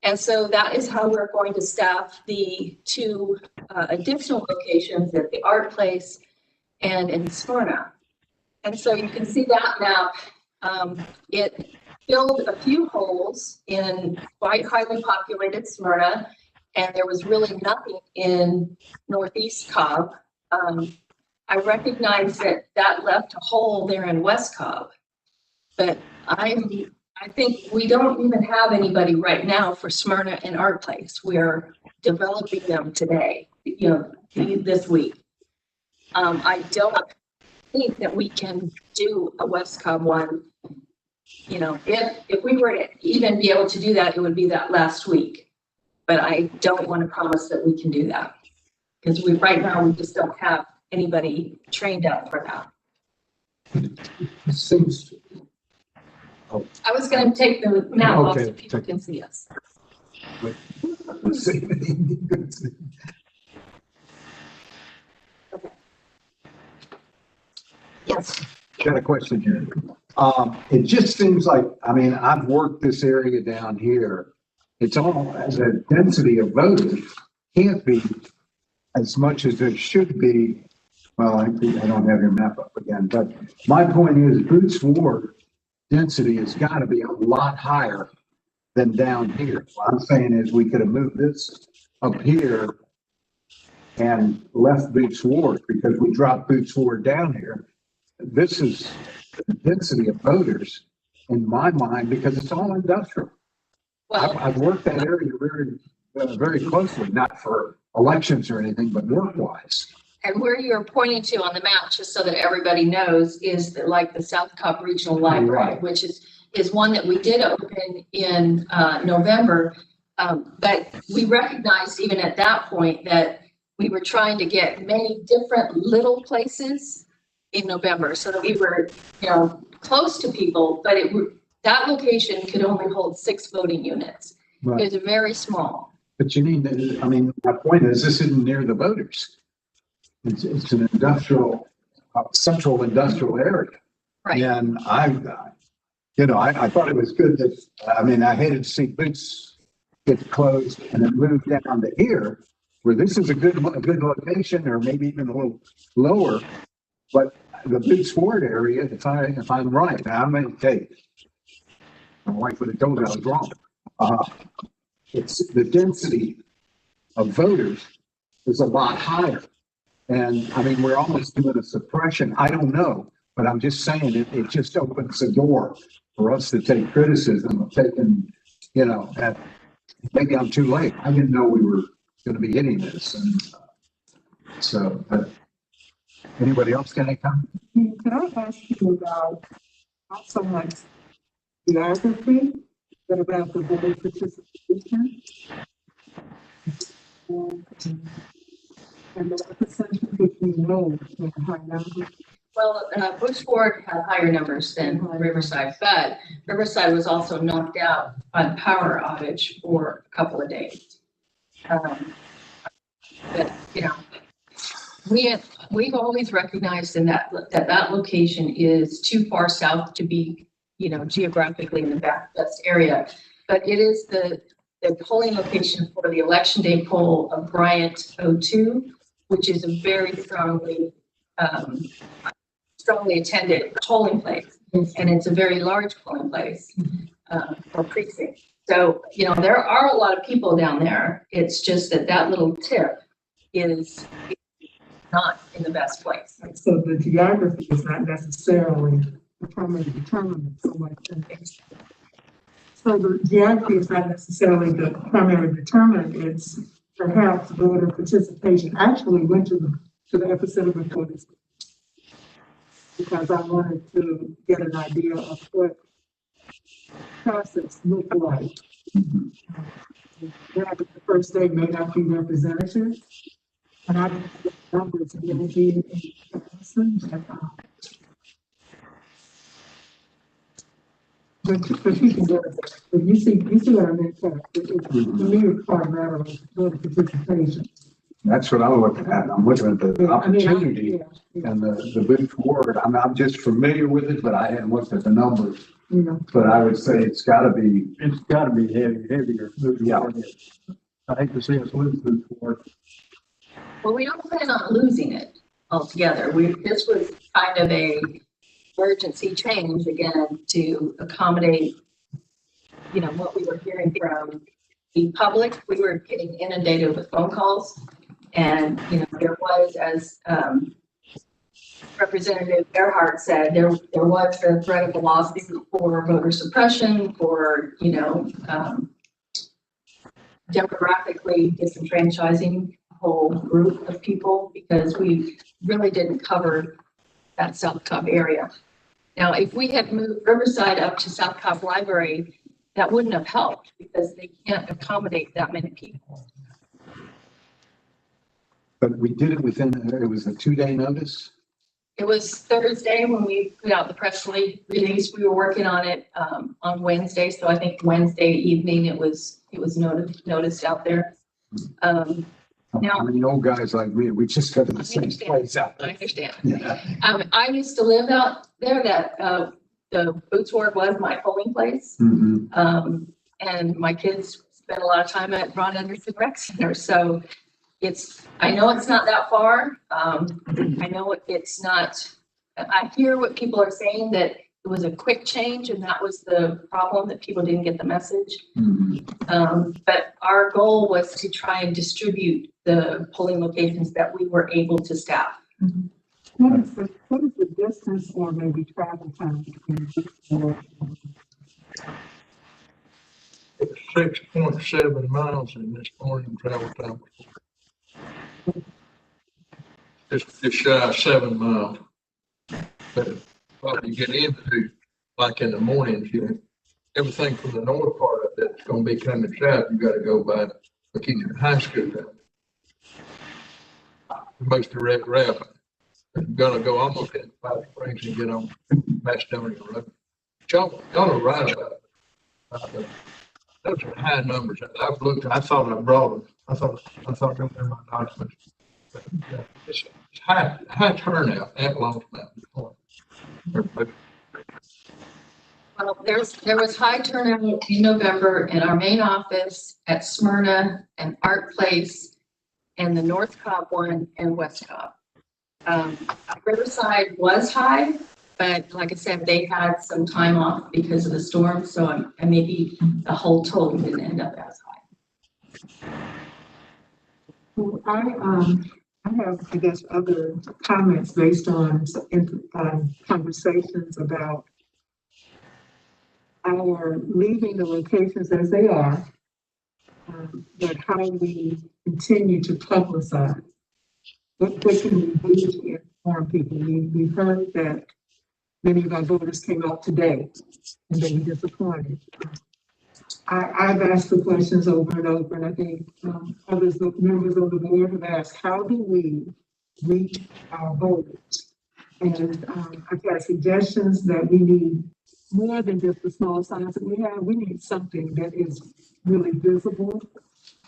And so that is how we're going to staff the 2 additional locations at the Art Place and in Smyrna. And so you can see that map. It filled a few holes in quite highly populated Smyrna, and there was really nothing in Northeast Cobb. I recognize that left a hole there in West Cobb, but I think we don't even have anybody right now for Smyrna and Art Place. We're developing them today, this week. I don't think that we can do a West Cobb one. If we were to even be able to do that, it would be that last week. But I don't want to promise that we can do that because right now we just don't have anybody trained up for that. I was going to take the map off so people can see us. Okay. Yes. Got a question here. It just seems like, I've worked this area down here. It's all as a density of voters can't be as much as it should be. Well, I don't have your map up again, but my point is Boots Ward density has got to be a lot higher than down here. What I'm saying is we could have moved this up here and left Boots Ward because we dropped Boots Ward down here. This is the density of voters in my mind because it's all industrial. Well, I've worked that area very closely, not for elections or anything, but work-wise. And where you're pointing to on the map, just so that everybody knows, is that like the South Cobb Regional Library, Right. which is one that we did open in November. But we recognized even at that point that we were trying to get many different little places in November, so that we were, close to people, but that location could only hold 6 voting units. Right. It was very small. But you need, I mean, my point is, this isn't near the voters. It's an industrial, central industrial area. Right. And I thought it was good that, I hated to see Boots get closed and it moved down to here, where this is a good location, or maybe even a little lower. But the Boots Ford area, if I'm right, now okay, my wife would have told me I was wrong. It's the density of voters is a lot higher. And we're almost doing a suppression. I don't know, but I'm just saying it just opens the door for us to take criticism of taking, and maybe I'm too late. I didn't know we were going to be hitting this. And but anybody else got any comment? Can I ask you about not so much geography, but about the voter participation? And the percentage between those and high numbers? Well, Bush Ford had higher numbers than Riverside, but Riverside was also knocked out on power outage for a couple of days. But we've always recognized in that location is too far south to be, geographically in the best area. But it is the polling location for the election day poll of Bryant 02, which is a very strongly attended polling place. And it's a very large polling place or precinct. So, there are a lot of people down there. It's just that little tip is not in the best place. So the geography is not necessarily the primary determinant. So the geography is not necessarily the primary determinant. It's perhaps voter participation. I actually went to the epicenter before this because I wanted to get an idea of what process looked like. The first day may not be representative, and I don't know what numbers will be in person. But you can go there. But you see what I meant. To me, it's primarily voter participation. That's what I'm looking at. I'm looking at the opportunity and the Booth Ward. I'm just familiar with it, but I hadn't looked at the numbers. Yeah. But I would say it's got to be heavier. Yeah. I hate to see us lose Booth Ward. Well, we don't plan on losing it altogether. This was kind of a emergency change again to accommodate, what we were hearing from the public. We were getting inundated with phone calls, and there was, as Representative Earhart said, there was the threat of a lawsuit for voter suppression, for demographically disenfranchising a whole group of people, because we really didn't cover that South Cobb area. Now, if we had moved Riverside up to South Cobb Library, that wouldn't have helped because they can't accommodate that many people. But we did it within, it was a 2-day notice? It was Thursday when we put out the press release. We were working on it on Wednesday. So I think Wednesday evening it was noticed out there. Now, old guys like me, we just go to the same place out there. I understand. Yeah. I used to live out there. That the Boots Ward was my polling place. Mm-hmm. And my kids spent a lot of time at Ron Anderson Rec Center. So I know it's not that far. I know it's not, I hear what people are saying, that it was a quick change and that was the problem, that people didn't get the message. Mm-hmm. But our goal was to try and distribute the polling locations that we were able to staff. Mm-hmm. What is the distance or maybe travel time? It's 6.7 miles in this morning travel time. Just shy of 7 miles. But probably get into, like in the mornings, everything from the north part of it's gonna be coming south, you gotta go by McKean High School. The most direct route. You're gonna go almost in Five Springs and get on Macedonia Road. Y'all are right about it. Those are high numbers. I've looked, I thought I brought them. I thought they were in my documents. But, it's high turnout at Long Mountain. Well, there was high turnout in November in our main office at Smyrna and Art Place and the North Cobb one and West Cobb. Riverside was high, but like I said, they had some time off because of the storm, so maybe the whole total didn't end up as high. Well, I have, I guess, other comments based on conversations about our leaving the locations as they are, but how we continue to publicize. What can we do to inform people? We've heard that many of our voters came out today and they were disappointed. I've asked the questions over and over, and I think members of the board have asked, how do we reach our voters? And I've got suggestions that we need more than just the small signs that we have. We need something that is really visible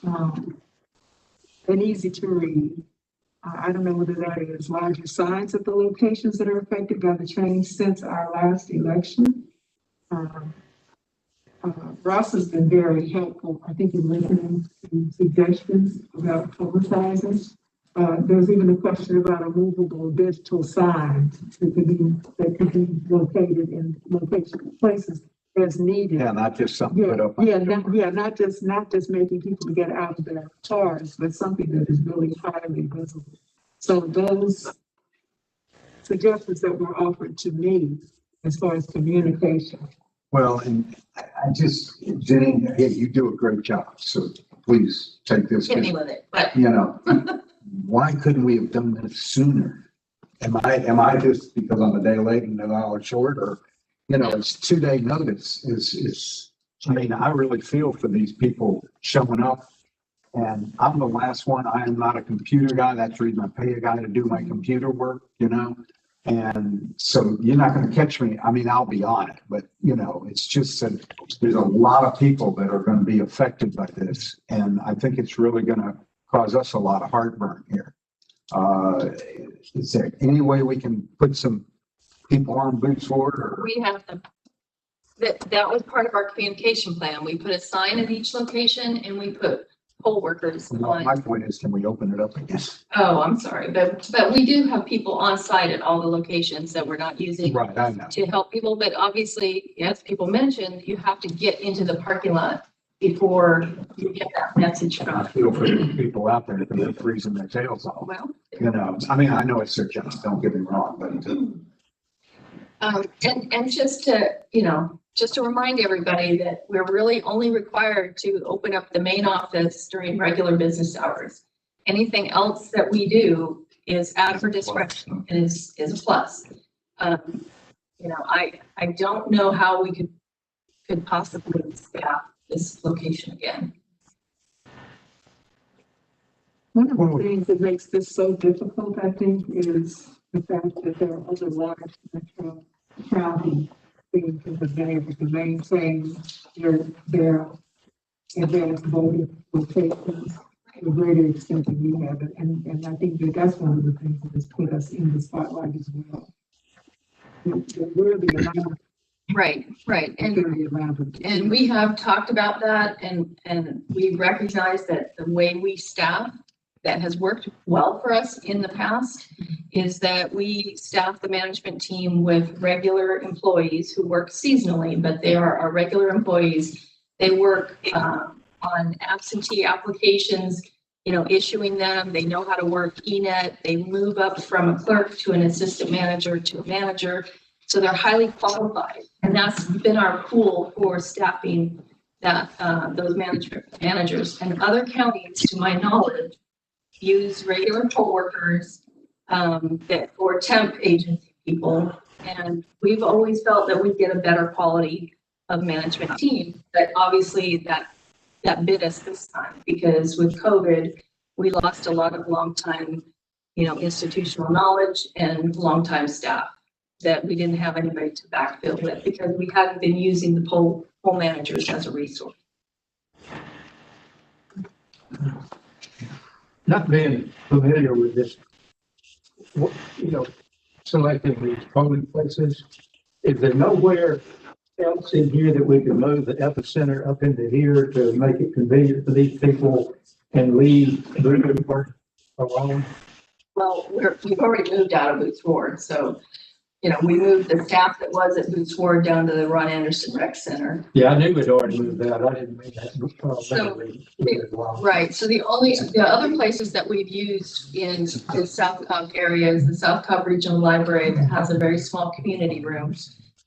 and easy to read. I don't know whether that is larger signs at the locations that are affected by the change since our last election. Ross has been very helpful, I think, in listening to suggestions about publicizing. There's even a question about a movable digital sign that could be located in places as needed. Yeah, not just something put up. Not just making people get out of their cars, but something that is really highly visible. So those suggestions that were offered to me as far as communication. Well, and I just, Jenny, hey, you do a great job. So please take this. Hit me with it, but why couldn't we have done this sooner? Am I just because I'm a day late and an hour short, or it's 2 day notice is I mean, I really feel for these people showing up, and I'm the last one. I am not a computer guy. That's the reason I pay a guy to do my computer work, and so you're not going to catch me. I mean, I'll be on it, but it's just that there's a lot of people that are going to be affected by this, and I think it's really going to cause us a lot of heartburn here. Is there any way we can put some people on boots forward? Or? We have them. That was part of our communication plan. We put a sign at each location and we put poll workers on. My point is, can we open it up again? Oh, I'm sorry, but we do have people on site at all the locations that we're not using to help people. But obviously, as people mentioned, you have to get into the parking lot before you get that message from. I feel for the people out there that are freezing their tails off. Well, I mean, I know it's their job. Don't get me wrong, but and just to remind everybody that we're really only required to open up the main office during regular business hours. Anything else that we do is out of our discretion and is a plus. I don't know how we could possibly staff this location again. One of the things that makes this so difficult, I think, is the fact that there are other large metro county things that have been able to maintain their advanced voting locations to a greater extent than we have. And I think that's one of the things that has put us in the spotlight as well. We're the amount. Right. And we have talked about that, and we recognize that the way we staff that has worked well for us in the past is that we staff the management team with regular employees who work seasonally, but they are our regular employees. They work on absentee applications, issuing them. They know how to work ENET. They move up from a clerk to an assistant manager to a manager. So they're highly qualified, and that's been our pool for staffing that those managers and other counties, to my knowledge, use regular poll workers that or temp agency people. And we've always felt that we get a better quality of management team, but obviously that bit us this time, because with COVID, we lost a lot of long-time, institutional knowledge and long-time staff that we didn't have anybody to backfill with because we hadn't been using the poll managers as a resource. Not being familiar with this, selecting these polling places, is there nowhere else in here that we can move the epicenter up into here to make it convenient for these people and leave Grube Park alone? Well, we've already moved out of Boots Ward, so we moved the staff that was at Boots Ward down to the Ron Anderson Rec Center. Yeah, I knew we'd already moved that. I didn't mean that. Right. So the other places that we've used in the South Cobb area is the South Cobb Regional Library that has a very small community room.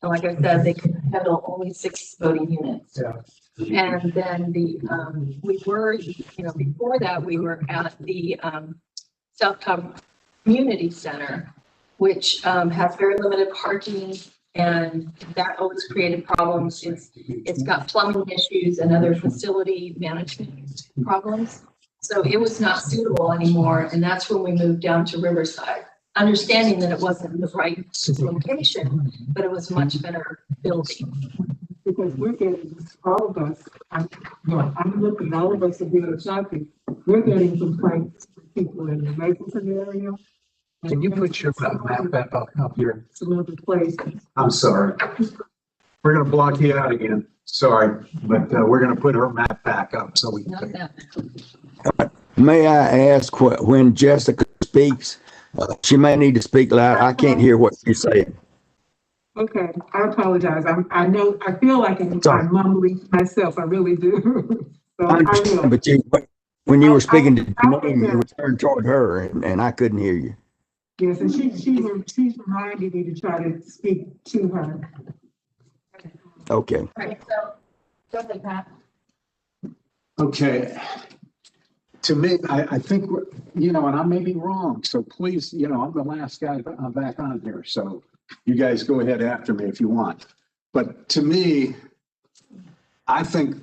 And like I said, they can handle only 6 voting units. Yeah. And then we were, before that, we were at the South Cobb Community Center, which has very limited parking, and that always created problems. It's got plumbing issues and other facility management problems. So it was not suitable anymore, and that's when we moved down to Riverside, understanding that it wasn't the right location, but it was a much better building. Because we're getting, all of us, I'm looking, all of us are being shopping. We're getting complaints from people in the Mapleton area. Can you put your map back up here? Some other places. I'm sorry. We're gonna block you out again. Sorry, but we're gonna put her map back up so we can. May I ask, when Jessica speaks, she may need to speak loud. I can't hear what she's saying. Okay, I apologize. I know, I feel like I'm mumbling myself. I really do. So I understand, but when you were speaking to me, you were turned toward her, and I couldn't hear you. Yes, and she's reminded me to try to speak to her. Okay. Right, so go ahead, Pat. Okay. To me, I think, and I may be wrong, so please, I'm the last guy I'm back on here, so you guys go ahead after me if you want. But to me, I think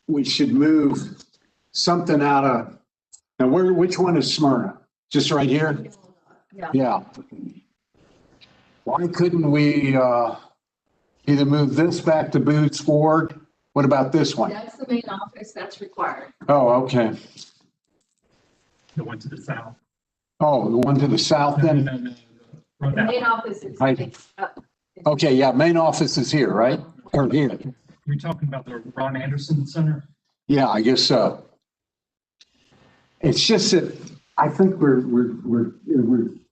we should move something out of, and which one is Smyrna? Just right here? Yeah. Why couldn't we either move this back to Boots Ward? What about this one? That's the main office that's required. Oh, okay. The one to the south. Oh, the one to the south then? The main office is. Okay, yeah, main office is here, right? Or here? You're talking about the Ron Anderson Center? Yeah, I guess so. It's just that I think we're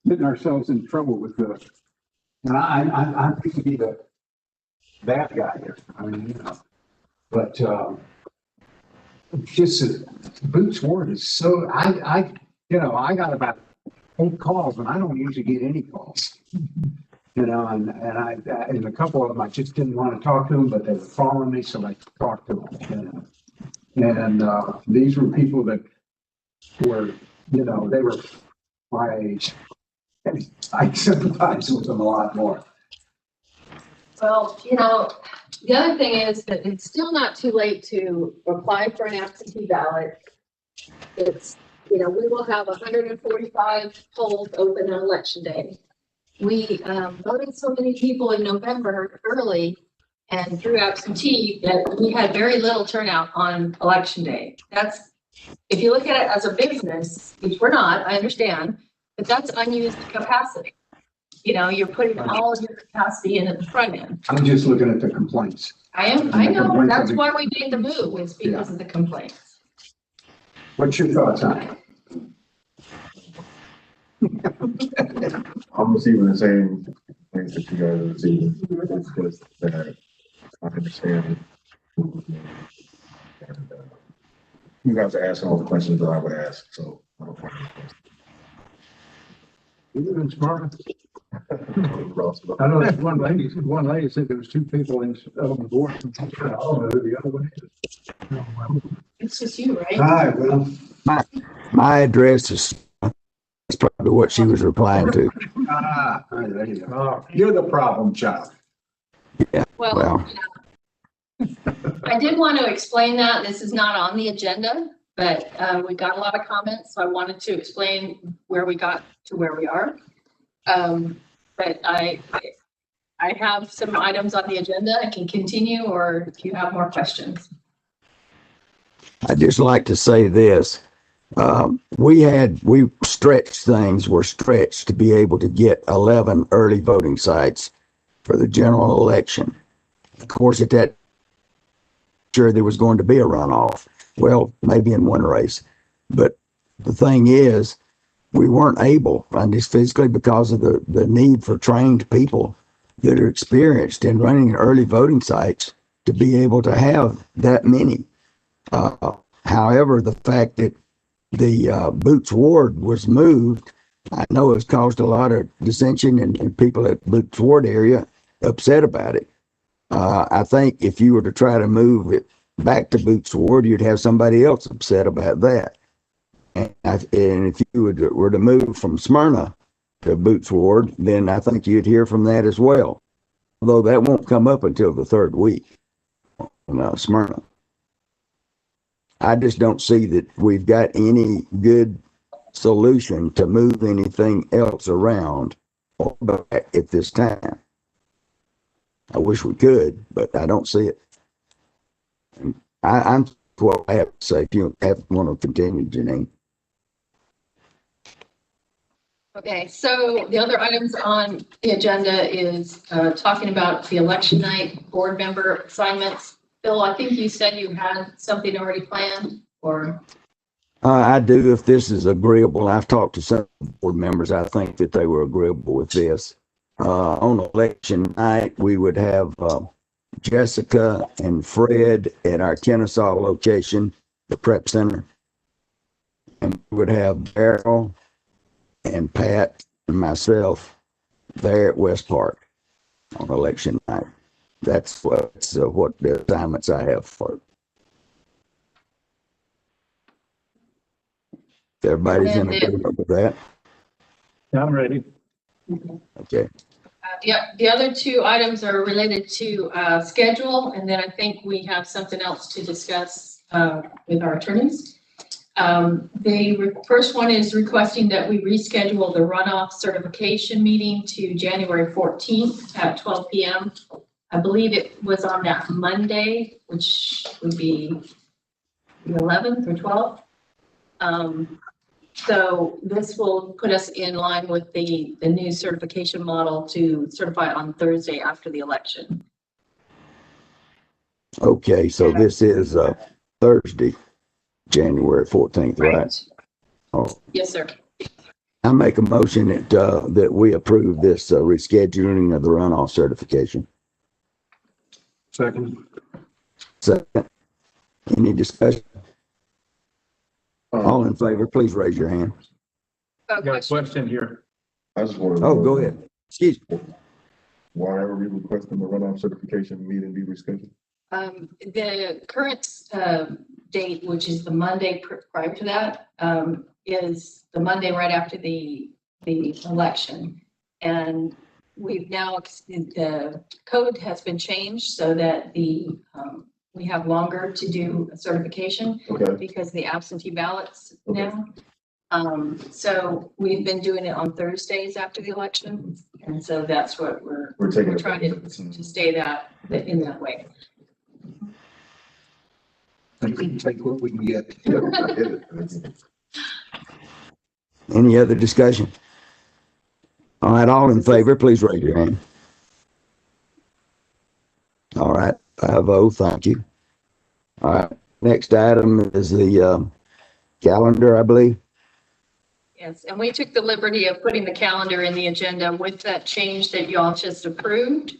getting ourselves in trouble with the, and I think to be the bad guy here. I mean, but it's just that Boots Ward is so, I got about 8 calls and I don't usually get any calls. And a couple of them, I just didn't want to talk to them, but they were following me, so I talked to them. And these were people that were, they were my age. And I sympathize with them a lot more. Well, the other thing is that it's still not too late to apply for an absentee ballot. It's, we will have 145 polls open on election day. We voted so many people in November early and through absentee that we had very little turnout on election day. That's, if you look at it as a business, which we're not, I understand, but that's unused capacity. You're putting all of your capacity in at the front end. I'm just looking at the complaints. I know, that's why we made the move, was because of the complaints. What's your thoughts on it? I'm receiving the same things that you guys are receiving. It's just that I understand. And, you guys are asking all the questions that I would ask, so I don't find any questions. You live in Smyrna? I know there's one lady said there was two people on the board. I don't know who the other one is. It's just you, right? Hi, well. My address is, that's probably what she was replying to. There you go. You're the problem child. Yeah, well, I did want to explain that this is not on the agenda, but we got a lot of comments, so I wanted to explain where we got to where we are. But I have some items on the agenda. I can continue, or if you have more questions. I'd just like to say this. We stretched things, were stretched to be able to get 11 early voting sites for the general election. Of course, at that, sure there was going to be a runoff. Well, maybe in one race. But the thing is, we weren't able, and just physically because of the need for trained people that are experienced in running early voting sites to be able to have that many. However, the fact that the Boots Ward was moved, I know it's caused a lot of dissension and people at Boots Ward area upset about it. I think if you were to try to move it back to Boots Ward, you'd have somebody else upset about that. And if you were to move from Smyrna to Boots Ward, then I think you'd hear from that as well. Although that won't come up until the third week in Smyrna. I just don't see that we've got any good solution to move anything else around or back at this time. I wish we could, but I don't see it. And I'm what I have to say. If you want to continue, Janine. Okay, so the other items on the agenda is talking about the election night board member assignments. Bill, I think you said you had something already planned, or? I do, if this is agreeable. I've talked to some board members. I think that they were agreeable with this. On election night, we would have Jessica and Fred at our Kennesaw location, the prep center. And we would have Daryl and Pat and myself there at West Park on election night. That's what the assignments I have for it. Everybody's in agreement with that? I'm ready. Okay. The other two items are related to schedule, and then I think we have something else to discuss with our attorneys. The first one is requesting that we reschedule the runoff certification meeting to January 14th at 12 p.m. I believe it was on that Monday, which would be the 11th or 12th. So this will put us in line with the new certification model to certify on Thursday after the election. Okay, so this is Thursday, January 14th, right? Oh, Yes, sir. I make a motion that we approve this rescheduling of the runoff certification. Second. Second. Any discussion? All in favor, please raise your hand. Got a question here. I just want to. Oh, go ahead. Excuse me. Why are we requesting the runoff certification meeting be rescheduled? The current date, which is the Monday prior to that, is the Monday right after the election. And we've now, the code has been changed so that we have longer to do a certification because the absentee ballots now. So we've been doing it on Thursdays after the election. And so that's what we're trying to stay in that way. We can take what we can get. Any other discussion? All right, all in favor, please raise your hand. All right, 5-0, thank you. All right, next item is the calendar, I believe. Yes, and we took the liberty of putting the calendar in the agenda with that change that you all just approved.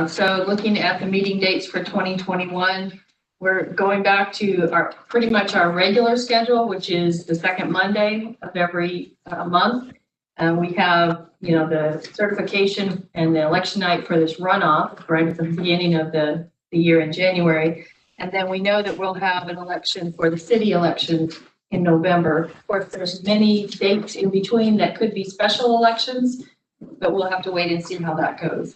So looking at the meeting dates for 2021, we're going back to pretty much our regular schedule, which is the second Monday of every month. We have, the certification and the election night for this runoff right at the beginning of the year in January. And then we know that we'll have an election for the city election in November. Of course, there's many dates in between that could be special elections, but we'll have to wait and see how that goes.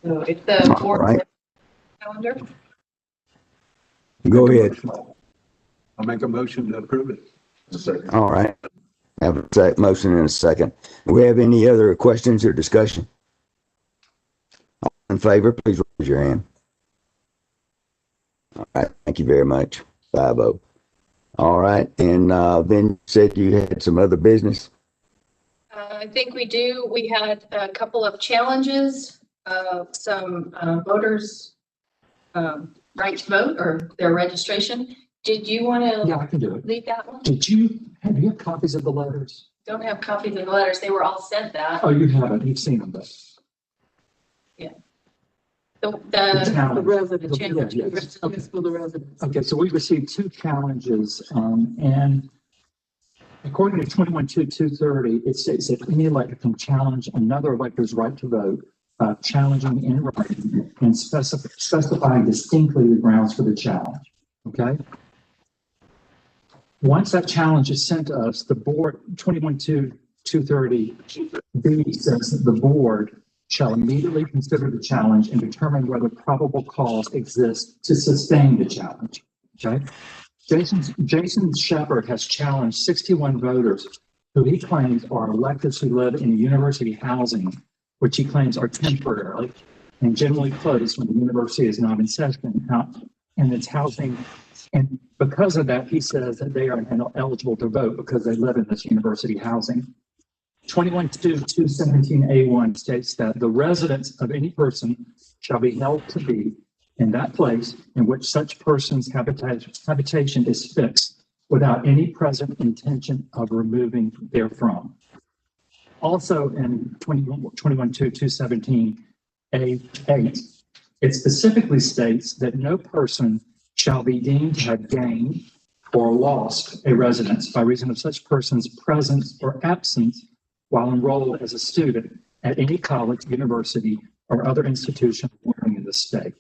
So if the board right. calendar. Go ahead. I'll make a motion to approve it. All right. Have a motion in a second. Do we have any other questions or discussion? All in favor, please raise your hand. All right. Thank you very much. 5-0. All right. And then you said you had some other business. I think we do. We had a couple of challenges, some voters' right to vote or their registration. Did you want to? Yeah, I can do it. Lead that one? Have you copies of the letters? Don't have copies of the letters. They were all sent that. Oh, you haven't. You've seen them, but. Yeah. The resident challenge. Yeah, Yes. For the residents. Okay, so we received 2 challenges, and according to 21-230, it states that any elector can challenge another elector's right to vote, challenging in writing and specifying distinctly the grounds for the challenge. Okay. Once that challenge is sent to us, the board, 21-230B says that the board shall immediately consider the challenge and determine whether probable cause exists to sustain the challenge. Okay. Jason Shepard has challenged 61 voters who he claims are electors who live in university housing, which he claims are temporary and generally closed when the university is not in session, and it's housing. And because of that, he says that they are eligible to vote because they live in this university housing. 21-217A1 states that the residence of any person shall be held to be in that place in which such person's habitation is fixed without any present intention of removing therefrom. Also in 21-217A8, it specifically states that no person shall be deemed to have gained or lost a residence by reason of such person's presence or absence while enrolled as a student at any college, university, or other institution learning in the state.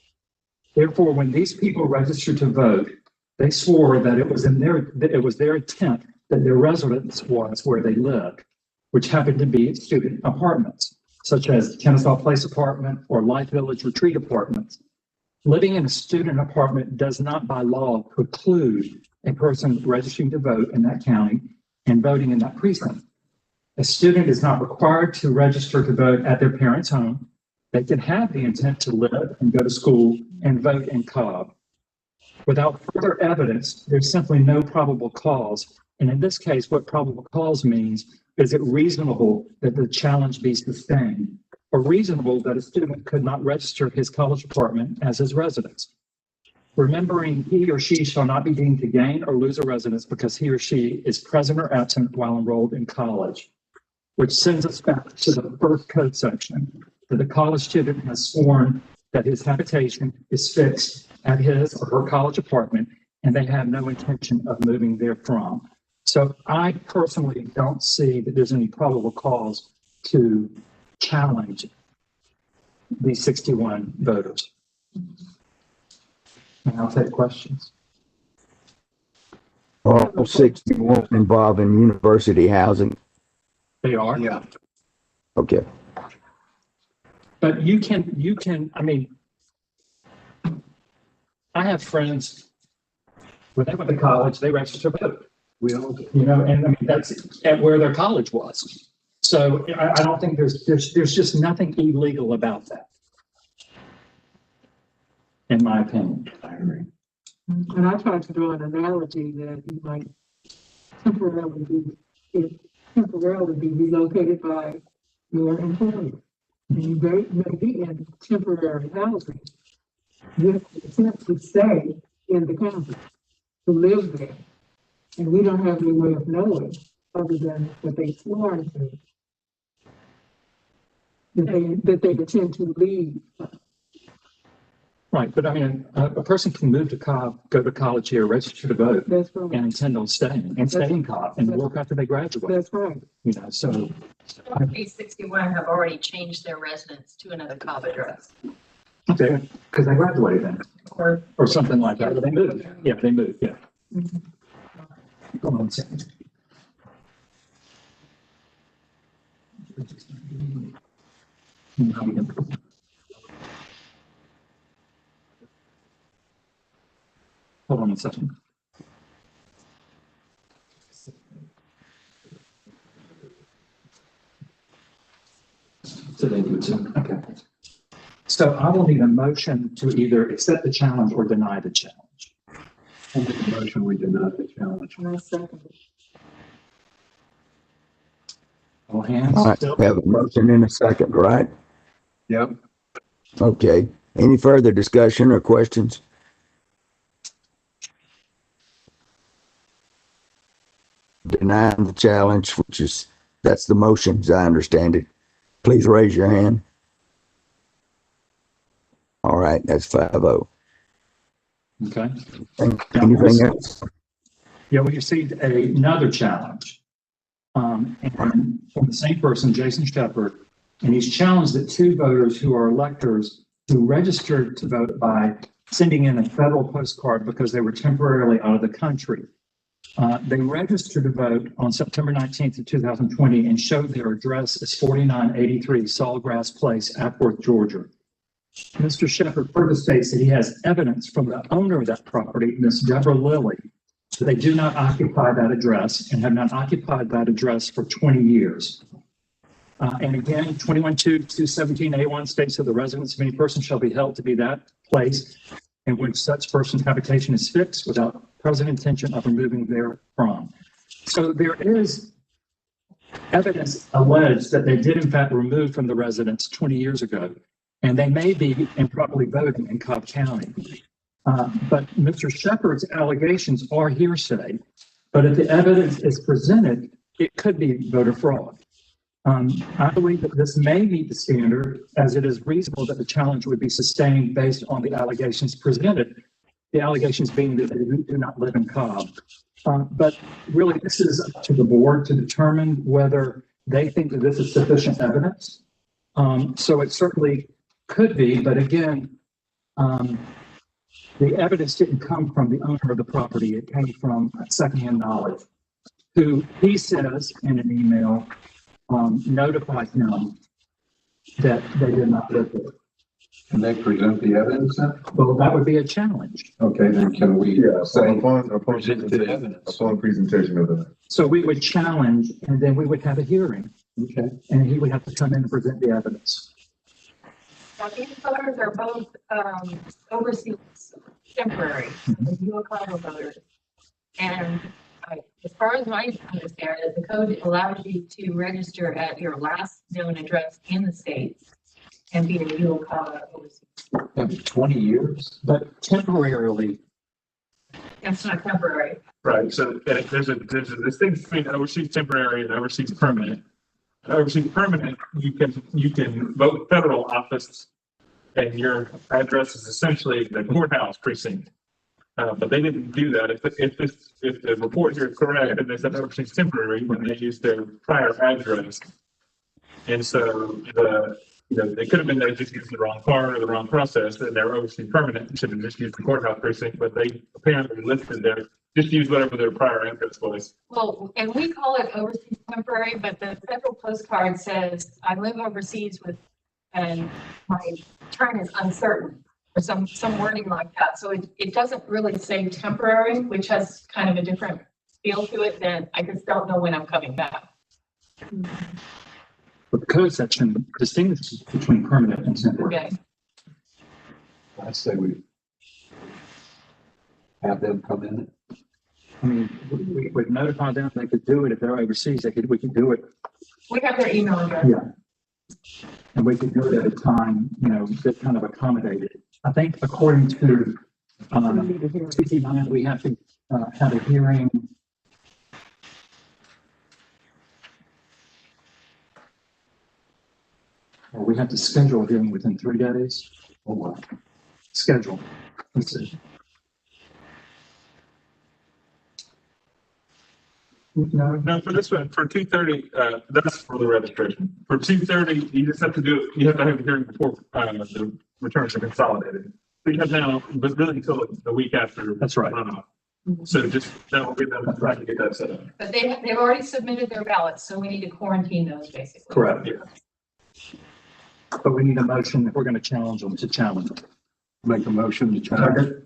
Therefore, when these people registered to vote, they swore that it was their intent that their residence was where they lived, which happened to be student apartments, such as Kennesaw Place apartment or Life Village retreat apartments. Living in a student apartment does not by law preclude a person registering to vote in that county and voting in that precinct. A student is not required to register to vote at their parents' home. They can have the intent to live and go to school and vote in Cobb. Without further evidence, there's simply no probable cause. And in this case, what probable cause means is it reasonable that the challenge be sustained, or reasonable that a student could not register his college apartment as his residence. Remembering he or she shall not be deemed to gain or lose a residence because he or she is present or absent while enrolled in college, which sends us back to the first code section, that the college student has sworn that his habitation is fixed at his or her college apartment and they have no intention of moving therefrom. So I personally don't see that there's any probable cause to challenge these 61 voters. And I'll take questions. All 61 involving university housing. They are? Yeah. Okay. But you can, I mean, I have friends, when they went to college, they registered to vote. We all do. You know, and I mean, that's at where their college was. So I don't think there's just nothing illegal about that, in my opinion. I agree. And I tried to draw an analogy that you might temporarily be relocated by your employer. And you may be in temporary housing. You have to attempt to stay in the county, to live there. And we don't have any way of knowing other than what they sworn to. That they intend to leave. Right, but I mean, a person can move to Cobb, go to college here, register to vote, That's right. and intend on staying, and stay in Cobb, and work after they graduate. That's right. You know, so. 61 have already changed their residence to another Cobb address. Okay, because they graduated then, or something like that, or they moved. Yeah, they moved, yeah. Hold on a second. Hold on a second. So they do too, okay. So I will need a motion to either accept the challenge or deny the challenge. I'll make a motion, we deny the challenge. All hands. All right, we have a motion in a second, right? Yep. Okay. Any further discussion or questions? Denying the challenge, that's the motion, as I understand it. Please raise your hand. All right, that's 5-0. Okay. Anything else? Yeah, we received another challenge. And from the same person, Jason Shepard, and he's challenged that two voters who are electors who registered to vote by sending in a federal postcard because they were temporarily out of the country. They registered to vote on September 19th of 2020 and showed their address as 4983 Sawgrass Place, Appworth, Georgia. Mr. Shepard further states that he has evidence from the owner of that property, Ms. Deborah Lilly, that they do not occupy that address and have not occupied that address for 20 years. And again, 21-217A1 states that the residence of any person shall be held to be that place in which such person's habitation is fixed without present intention of removing therefrom. So there is evidence alleged that they did in fact remove from the residence 20 years ago, and they may be improperly voting in Cobb County. But Mr. Shepard's allegations are hearsay, but if the evidence is presented, it could be voter fraud. I believe that this may meet the standard, as it is reasonable that the challenge would be sustained based on the allegations presented, the allegations being that they do not live in Cobb. But really, this is up to the board to determine whether they think that this is sufficient evidence. So it certainly could be, but again, the evidence didn't come from the owner of the property. It came from secondhand knowledge, who he says in an email notified him that they did not live there. Can they present the evidence then? Well, that would be a challenge. Okay, then can we say upon present the evidence? Upon presentation of that. So we would challenge, and then we would have a hearing. Okay. And he would have to come in and present the evidence. Now, these voters are both overseas temporary, dual card voters. And as far as I understand it, the code allows you to register at your last known address in the States and be a dual card overseas. That'd be 20 years, but temporarily. That's not temporary. Right. So there's a distinction between overseas temporary and overseas permanent. Overseas permanent, you can vote federal office, and your address is essentially the courthouse precinct. But they didn't do that. If the report here is correct, and they said overseas temporary when they used their prior address, and so they could have been they just used the wrong card or the wrong process, and they're overseas permanent and should have just used the courthouse precinct. But they apparently listed their just use whatever their prior address was. Well, and we call it overseas temporary, but the federal postcard says I live overseas and my term is uncertain, or some wording like that. So it doesn't really say temporary, which has kind of a different feel to it than I just don't know when I'm coming back. But the code section distinguishes between permanent and temporary. Okay. I say we have them come in. I mean, we would notify them they could do it if they're overseas. We could do it. We have their email address. Yeah. And we could do it at a time, that kind of accommodated. I think according to 69, we have to have a hearing. Or we have to schedule a hearing within 3 days. Oh, wow. schedule. Let's see. No, for this one, for 2:30, that's for the registration. For 2:30, you just have to do it, you have to have a hearing before, the returns are consolidated. So you have now, but really until the week after. That's right. So just, that will give them time to get that set up. But they've already submitted their ballots, so we need to quarantine those basically. Correct. Yeah. But we need a motion if we're going to challenge them to challenge them. Make a motion to challenge.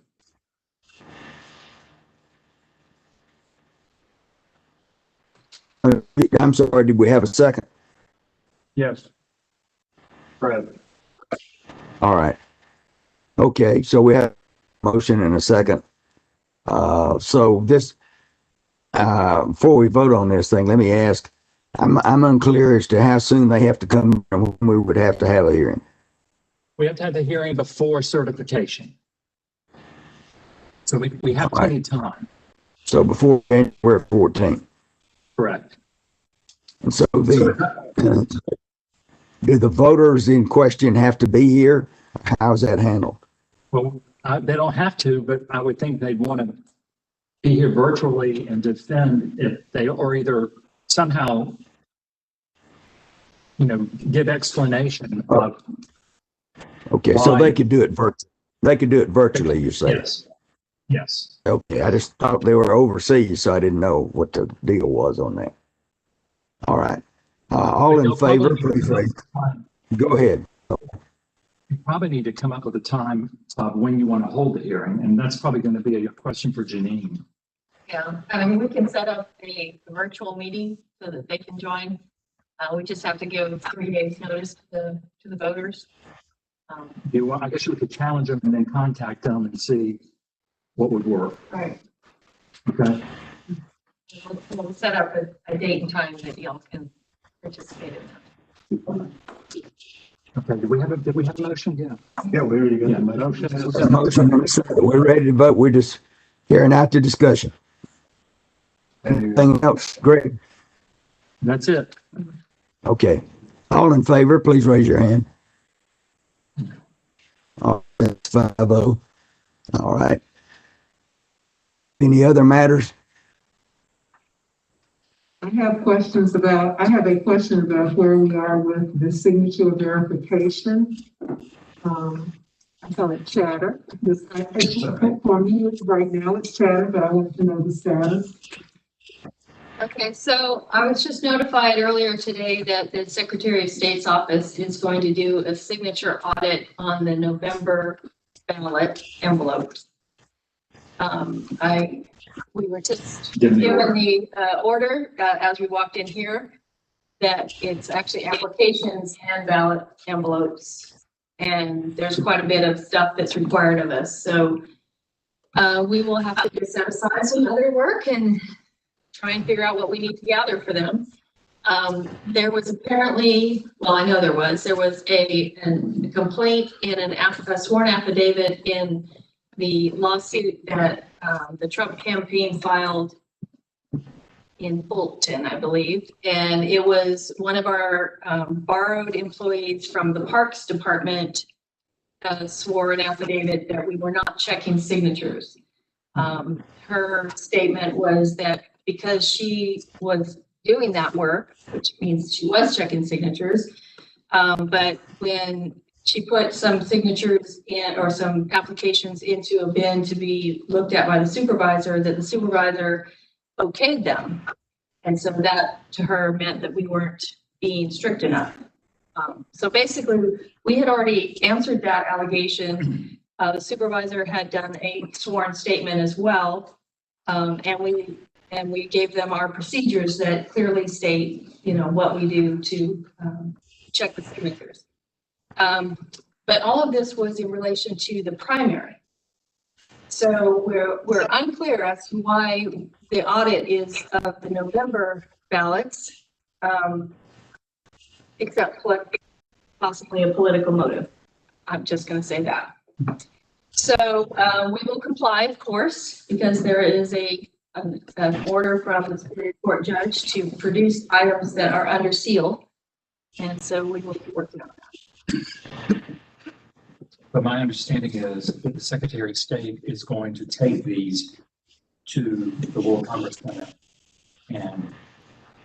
I'm sorry, did we have a second? Yes. Fred. All right. Okay, so we have a motion and a second. So this, before we vote on this thing, let me ask, I'm unclear as to how soon they have to come and when we would have to have a hearing. We have to have the hearing before certification. So we have plenty of time. So before January 14th. Correct. And so do the voters in question have to be here? How's that handled? Well, they don't have to, but I would think they'd want to be here virtually and defend if they, or either somehow, give explanation of. Okay, so they could do it virtually. They could do it virtually, you say? Yes. Yes. Okay, I just thought they were overseas, so I didn't know what the deal was on that. All right. All in favor, please raise. Go ahead. You probably need to come up with a time of when you want to hold the hearing, and that's probably going to be a question for Janine. Yeah, I mean, we can set up a virtual meeting so that they can join. We just have to give 3 days notice to the voters. I guess you could challenge them and then contact them and see what would work. Right. Okay. We'll set up a date and time that y'all can participate in. Okay. Did we have a motion? Yeah. Yeah, we already got the Motion. We're ready to vote. We're just carrying out the discussion. Anything else, Greg? That's it. Okay. All in favor, please raise your hand. That's 5-0. All right. Any other matters? I have a question about where we are with the signature verification. I call it chatter. For me, right now it's chatter, but I want to know the status. Okay, so I was just notified earlier today that the Secretary of State's office is going to do a signature audit on the November ballot envelopes. We were just given the order as we walked in here that it's actually applications and ballot envelopes, and there's quite a bit of stuff that's required of us. So we will have to just set aside some other work and try and figure out what we need to gather for them. There was apparently, well, I know there was a complaint in a sworn affidavit in the lawsuit that the Trump campaign filed in Fulton, I believe. And it was one of our borrowed employees from the Parks Department swore an affidavit that we were not checking signatures. Her statement was that because she was doing that work, which means she was checking signatures, but when she put some signatures in or some applications into a bin to be looked at by the supervisor, that the supervisor okayed them. And so that to her meant that we weren't being strict enough. So basically we had already answered that allegation. The supervisor had done a sworn statement as well. And we gave them our procedures that clearly state, what we do to check the signatures. But all of this was in relation to the primary. So we're unclear as to why the audit is of the November ballots, except for possibly a political motive. I'm just going to say that. So we will comply, of course, because there is an order from the Superior Court judge to produce items that are under seal. And so we will be working on that. But my understanding is that the Secretary of State is going to take these to the World Congress Center and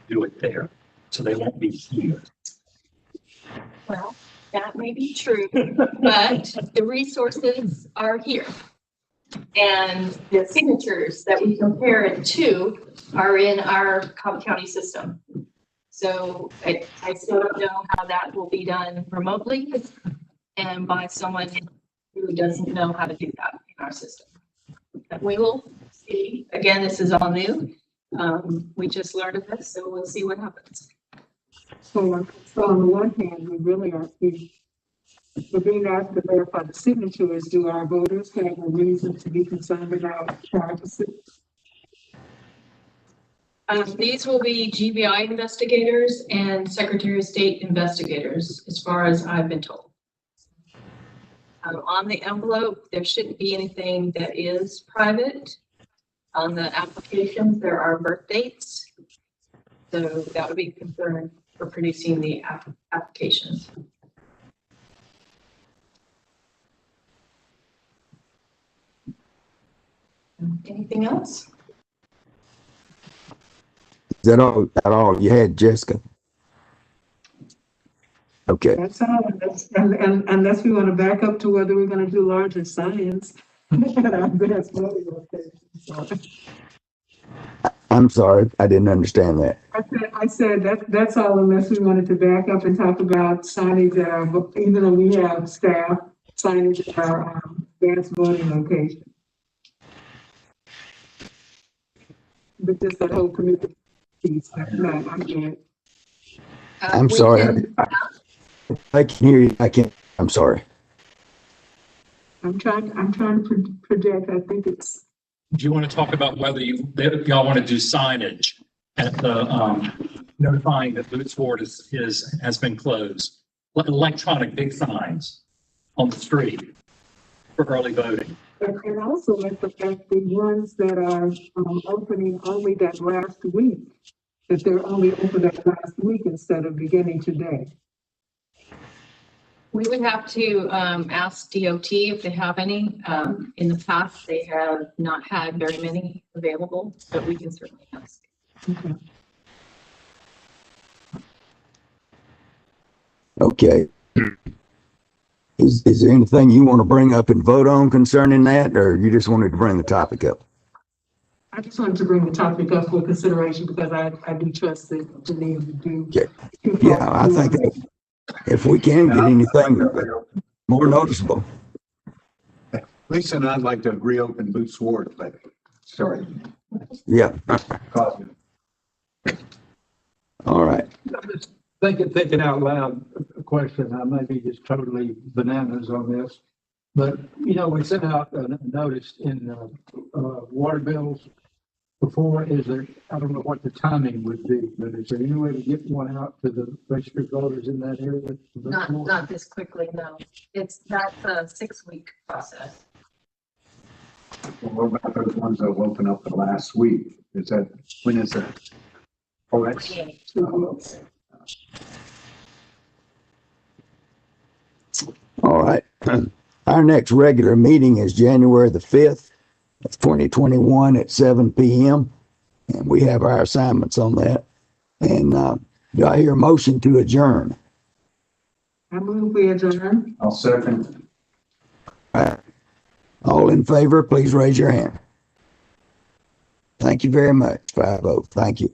do it there. So they won't be here. Well, that may be true, but the resources are here. And the signatures that we compare it to are in our Cobb County system. So I still don't know how that will be done remotely and by someone who doesn't know how to do that in our system. But we will see. Again, this is all new. We just learned of this, so we'll see what happens. So on the one hand, we really are, we're being asked to verify the signatures. Do our voters have a reason to be concerned about privacy? These will be GBI investigators and Secretary of State investigators, as far as I've been told. On the envelope, there shouldn't be anything that is private. On the applications, there are birth dates. So that would be a concern for producing the applications. Anything else? Is that all you had, Jessica? Okay. That's all. And unless we want to back up to whether we're going to do larger signs. I'm sorry, I didn't understand that. I said that's all unless we wanted to back up and talk about signage at our, even though we have staff, signage at our advanced voting location. But just that whole committee piece, no, I'm good. I'm sorry. I can hear you. I can't. I'm sorry. I'm trying to project. I think it's. Do you want to talk about whether y'all want to do signage at the notifying that Boots Ward has been closed? Electronic big signs on the street for early voting. And also at the ones that are opening only that last week, that they're only open that last week instead of beginning today. We would have to ask DOT if they have any. In the past, they have not had very many available, but we can certainly ask. Okay. Is there anything you want to bring up and vote on concerning that, or you just wanted to bring the topic up? I just wanted to bring the topic up for consideration because I do trust that Janine would do. Okay. Yeah, I think if we can get anything more noticeable. Lisa and I'd like to reopen Boots Ward, but sorry. Yeah. All right. Thinking out loud, a question, I may be just totally bananas on this, but we sent out a notice in water bills before. Is there, I don't know what the timing would be, but is there any way to get one out to the registered voters in that area? Not this quickly, no. That's a 6-week process. What about those ones that will open up the last week? When is that? Oh, that's. All right. Our next regular meeting is January the 5th, 2021 at 7 p.m. And we have our assignments on that. And do I hear a motion to adjourn? I move we adjourn. I'll second. All in favor, please raise your hand. Thank you very much. 5-0. Thank you.